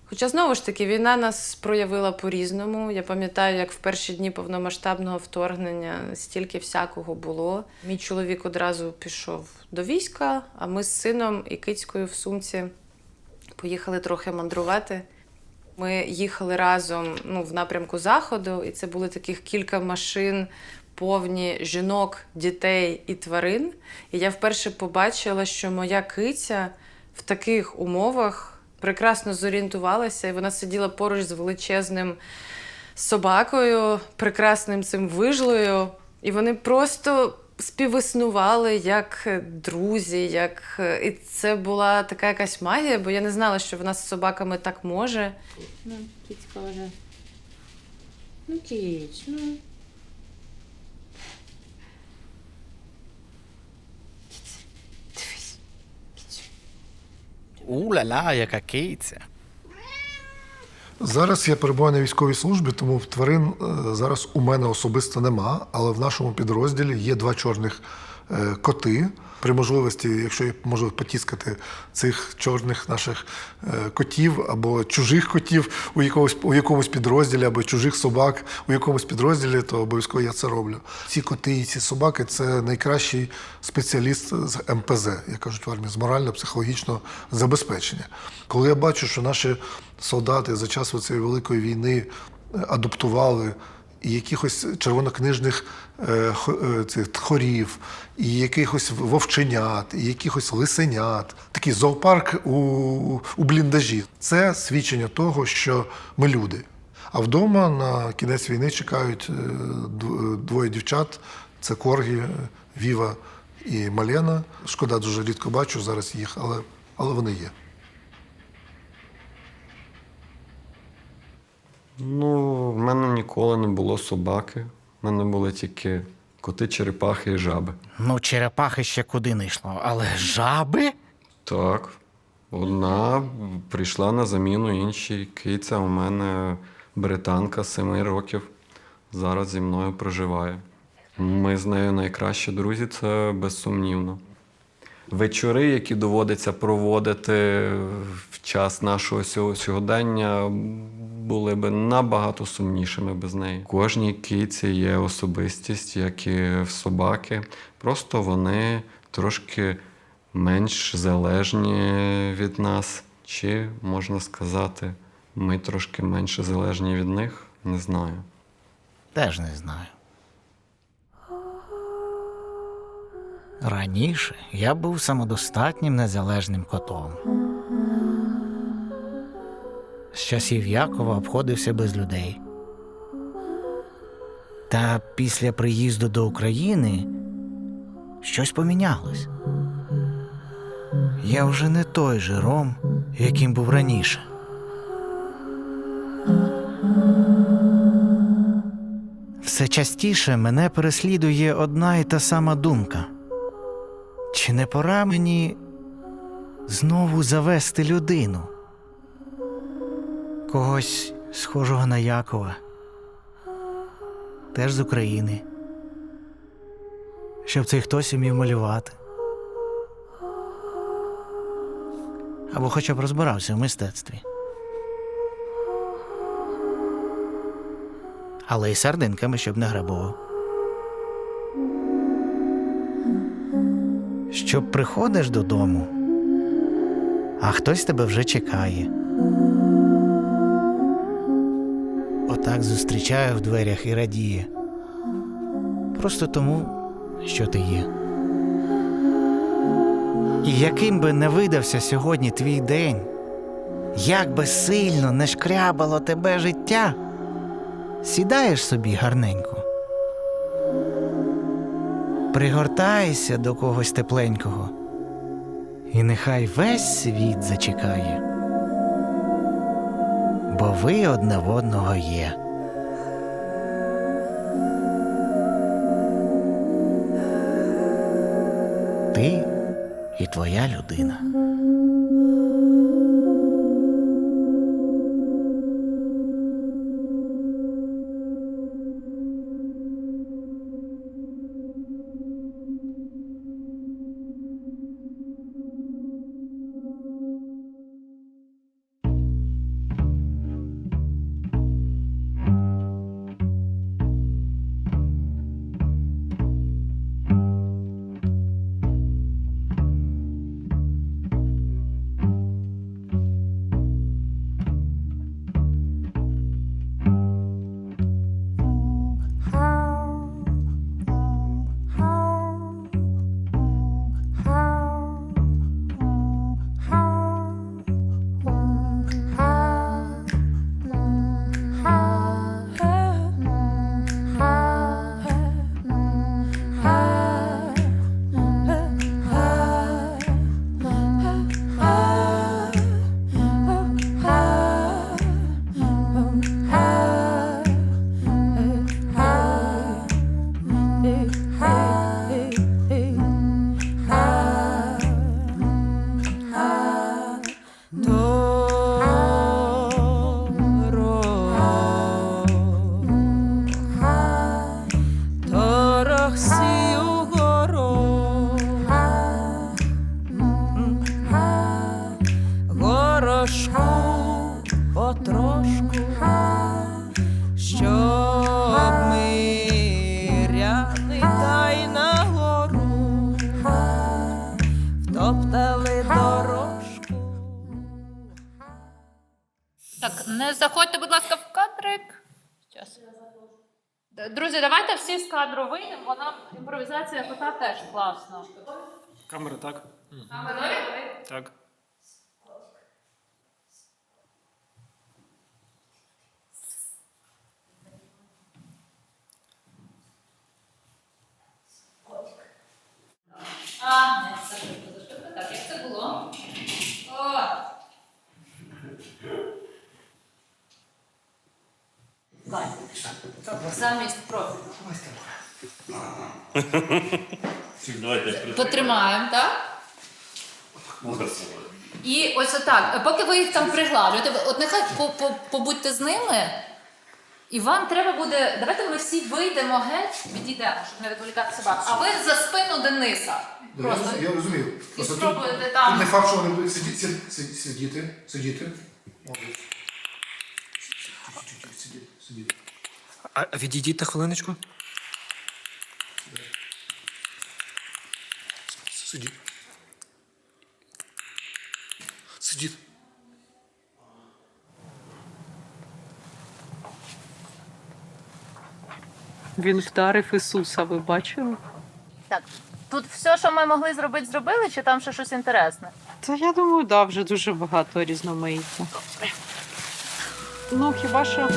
Хоча, знову ж таки, війна нас проявила по-різному. Я пам'ятаю, як в перші дні повномасштабного вторгнення стільки всякого було. Мій чоловік одразу пішов до війська, а ми з сином і кицькою в сумці поїхали трохи мандрувати. Ми їхали разом в напрямку Заходу, і це були таких кілька машин, повні жінок, дітей і тварин. І я вперше побачила, що моя киця в таких умовах прекрасно зорієнтувалася, і вона сиділа поруч з величезним собакою, прекрасним цим вижлою, і вони просто співіснували як друзі, і це була така якась магія, бо я не знала, що вона з собаками так може. Ну, кицька вже. Ну, кіць, ну. У-ля-ля, яка киця. Зараз я перебуваю на військовій службі, тому тварин зараз у мене особисто нема, але в нашому підрозділі є 2 чорних коти. При можливості, якщо я можу потіскати цих чорних наших котів або чужих котів у якомусь підрозділі, або чужих собак у якомусь підрозділі, то обов'язково я це роблю. Ці коти і ці собаки – це найкращий спеціаліст з МПЗ, як кажуть в армії, з морально-психологічного забезпечення. Коли я бачу, що наші солдати за час цієї великої війни адаптували і якихось червонокнижних тхорів, і якихось вовченят, і якихось лисенят. Такий зоопарк у бліндажі. Це свідчення того, що ми люди. А вдома на кінець війни чекають 2 дівчат. Це Коргі, Віва і Малена. Шкода, дуже рідко бачу зараз їх, але вони є. Ну, в мене ніколи не було собаки. В мене були тільки коти, черепахи і жаби. Ну, черепахи ще куди не йшло, але жаби? Так. Одна прийшла на заміну іншій. Киця у мене британка 7 років. Зараз зі мною проживає. Ми з нею найкращі друзі, це безсумнівно. Вечори, які доводиться проводити в час нашого сьогодення, були б набагато сумнішими без неї. У кожній киці є особистість, як і в собаки. Просто вони трошки менш залежні від нас. Чи, можна сказати, ми трошки менше залежні від них? Не знаю. Теж не знаю. Раніше я був самодостатнім незалежним котом. З часів Якова обходився без людей. Та після приїзду до України щось помінялось. Я вже не той Жером, яким був раніше. Все частіше мене переслідує одна і та сама думка. Чи не пора мені знову завести людину? Когось схожого на Якова. теж з України. Щоб цей хтось умів малювати. Або хоча б розбирався в мистецтві. Але й сардинками, щоб не грабував. Щоб приходиш додому, а хтось тебе вже чекає. Отак зустрічає в дверях і радіє. Просто тому, що ти є. І яким би не видався сьогодні твій день, як би сильно не шкрябало тебе життя, сідаєш собі гарненько, пригортаєшся до когось тепленького, і нехай весь світ зачекає, бо ви одне в одного є. Ти і твоя людина. Так, не заходьте, будь ласка, в кадрик. Щас. Друзі, давайте всі з кадру вийдемо, бо нам імпровізація кота теж класна. Камера, так? Камера? Так. Не, це швидко. Так, як це було? О! Замість профілю. Потримаємо, так? І ось отак. Поки ви їх там пригладуєте, от нехай побудьте з ними. І вам треба буде, давайте ми всі вийдемо геть, відійдемо, щоб не відволікати собак. А ви за спину Дениса. Просто. Я розумію. І спробуєте там. Тут не факт, що вони будуть сидіти. Молодець. Сидіти. А відійдіть на хвилиночку. Сидіть. Сидіть. Він вдарив Ісуса, ви бачили? Так, тут все, що ми могли зробити, зробили, чи там ще щось інтересне? Та я думаю, да, вже дуже багато різноманіття. Ну, хіба що...